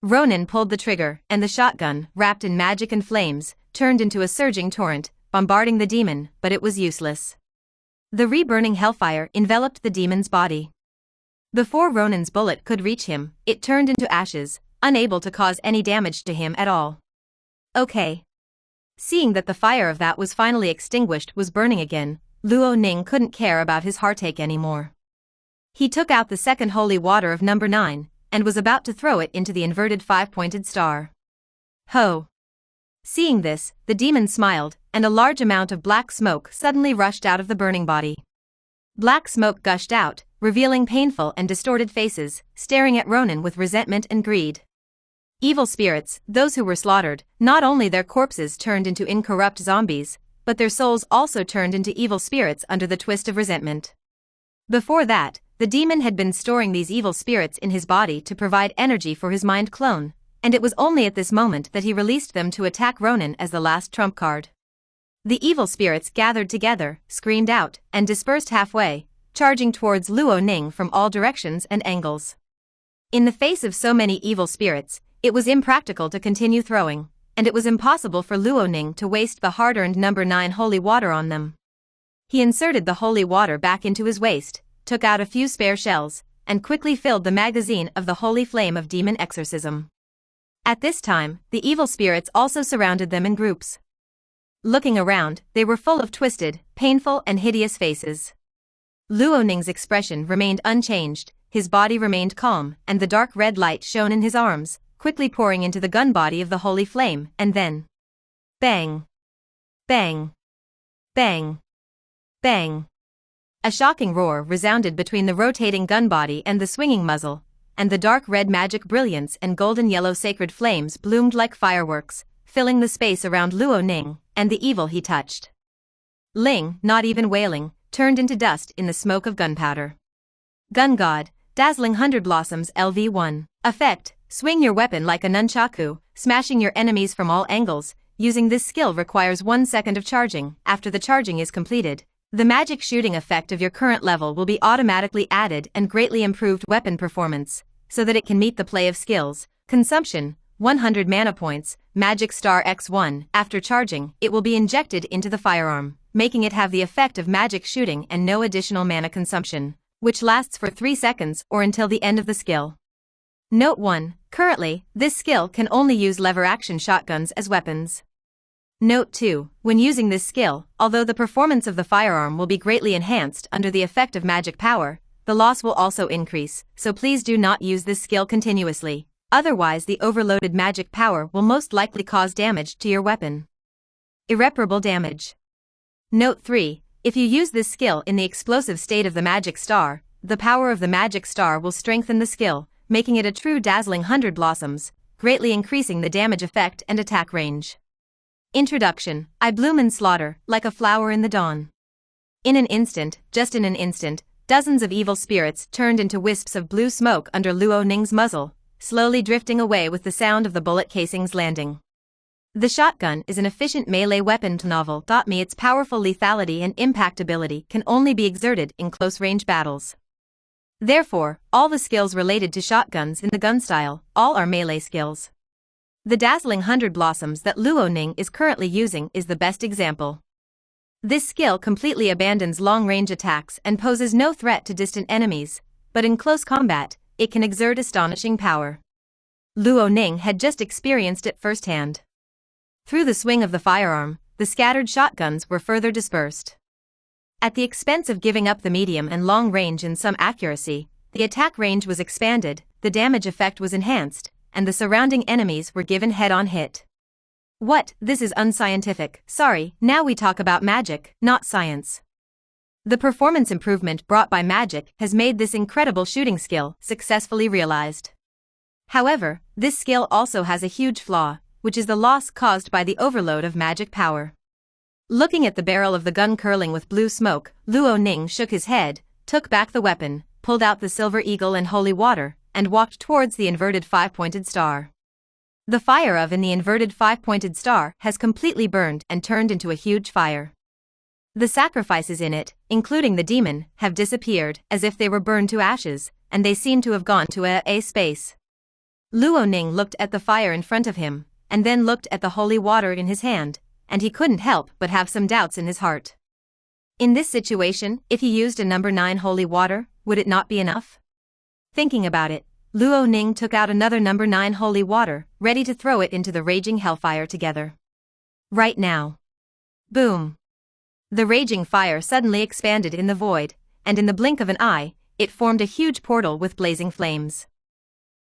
Ronin pulled the trigger, and the shotgun, wrapped in magic and flames, turned into a surging torrent, bombarding the demon, but it was useless. The re-burning hellfire enveloped the demon's body. Before Ronin's bullet could reach him, it turned into ashes, unable to cause any damage to him at all. Okay. Seeing that the fire of that was finally extinguished was burning again, Luo Ning couldn't care about his heartache anymore. He took out the second holy water of number 9, and was about to throw it into the inverted 5-pointed star. Ho! Seeing this, the demon smiled, and a large amount of black smoke suddenly rushed out of the burning body. Black smoke gushed out, revealing painful and distorted faces, staring at Ronin with resentment and greed. Evil spirits, those who were slaughtered, not only their corpses turned into incorrupt zombies, but their souls also turned into evil spirits under the twist of resentment. Before that, the demon had been storing these evil spirits in his body to provide energy for his mind clone, and it was only at this moment that he released them to attack Ronin as the last trump card. The evil spirits gathered together, screamed out, and dispersed halfway, charging towards Luo Ning from all directions and angles. In the face of so many evil spirits, it was impractical to continue throwing, and it was impossible for Luo Ning to waste the hard-earned number 9 holy water on them. He inserted the holy water back into his waist, took out a few spare shells, and quickly filled the magazine of the holy flame of demon exorcism. At this time, the evil spirits also surrounded them in groups. Looking around, they were full of twisted, painful and hideous faces. Luo Ning's expression remained unchanged, his body remained calm, and the dark red light shone in his arms, quickly pouring into the gun body of the holy flame, and then... bang! Bang! Bang! Bang! A shocking roar resounded between the rotating gun body and the swinging muzzle, and the dark red magic brilliance and golden yellow sacred flames bloomed like fireworks, filling the space around Luo Ning and the evil he touched. Ling, not even wailing, turned into dust in the smoke of gunpowder. Gun God, Dazzling 100 Blossoms LV1. Effect: swing your weapon like a nunchaku, smashing your enemies from all angles. Using this skill requires 1 second of charging. After the charging is completed, the magic shooting effect of your current level will be automatically added and greatly improved weapon performance, so that it can meet the play of skills. Consumption: 100 mana points, Magic Star X1. After charging, it will be injected into the firearm, making it have the effect of magic shooting and no additional mana consumption, which lasts for 3 seconds or until the end of the skill. Note 1. Currently, this skill can only use lever-action shotguns as weapons. Note 2. When using this skill, although the performance of the firearm will be greatly enhanced under the effect of magic power, the loss will also increase, so please do not use this skill continuously. Otherwise, the overloaded magic power will most likely cause damage to your weapon. Irreparable damage. Note 3. If you use this skill in the explosive state of the magic star, the power of the magic star will strengthen the skill, making it a true dazzling 100 blossoms, greatly increasing the damage effect and attack range. Introduction. I bloom and slaughter, like a flower in the dawn. In an instant, just in an instant, dozens of evil spirits turned into wisps of blue smoke under Luo Ning's muzzle, slowly drifting away with the sound of the bullet casings landing. The shotgun is an efficient melee weapon. Novel taught me its powerful lethality and impact ability can only be exerted in close-range battles. Therefore, all the skills related to shotguns in the gun style, all are melee skills. The dazzling 100 blossoms that Luo Ning is currently using is the best example. This skill completely abandons long-range attacks and poses no threat to distant enemies, but in close combat, it can exert astonishing power. Luo Ning had just experienced it firsthand. Through the swing of the firearm, the scattered shotguns were further dispersed. At the expense of giving up the medium and long range and some accuracy, the attack range was expanded, the damage effect was enhanced, and the surrounding enemies were given head-on hit. What? This is unscientific. Sorry, now we talk about magic, not science. The performance improvement brought by magic has made this incredible shooting skill successfully realized. However, this skill also has a huge flaw, which is the loss caused by the overload of magic power. Looking at the barrel of the gun curling with blue smoke, Luo Ning shook his head, took back the weapon, pulled out the silver eagle and holy water, and walked towards the inverted 5-pointed star. The fire of in the inverted 5-pointed star has completely burned and turned into a huge fire. The sacrifices in it, including the demon, have disappeared as if they were burned to ashes, and they seem to have gone to a space. Luo Ning looked at the fire in front of him, and then looked at the holy water in his hand, and he couldn't help but have some doubts in his heart. In this situation, if he used a number 9 holy water, would it not be enough? Thinking about it, Luo Ning took out another number 9 holy water, ready to throw it into the raging hellfire together. Right now. Boom. The raging fire suddenly expanded in the void, and in the blink of an eye, it formed a huge portal with blazing flames.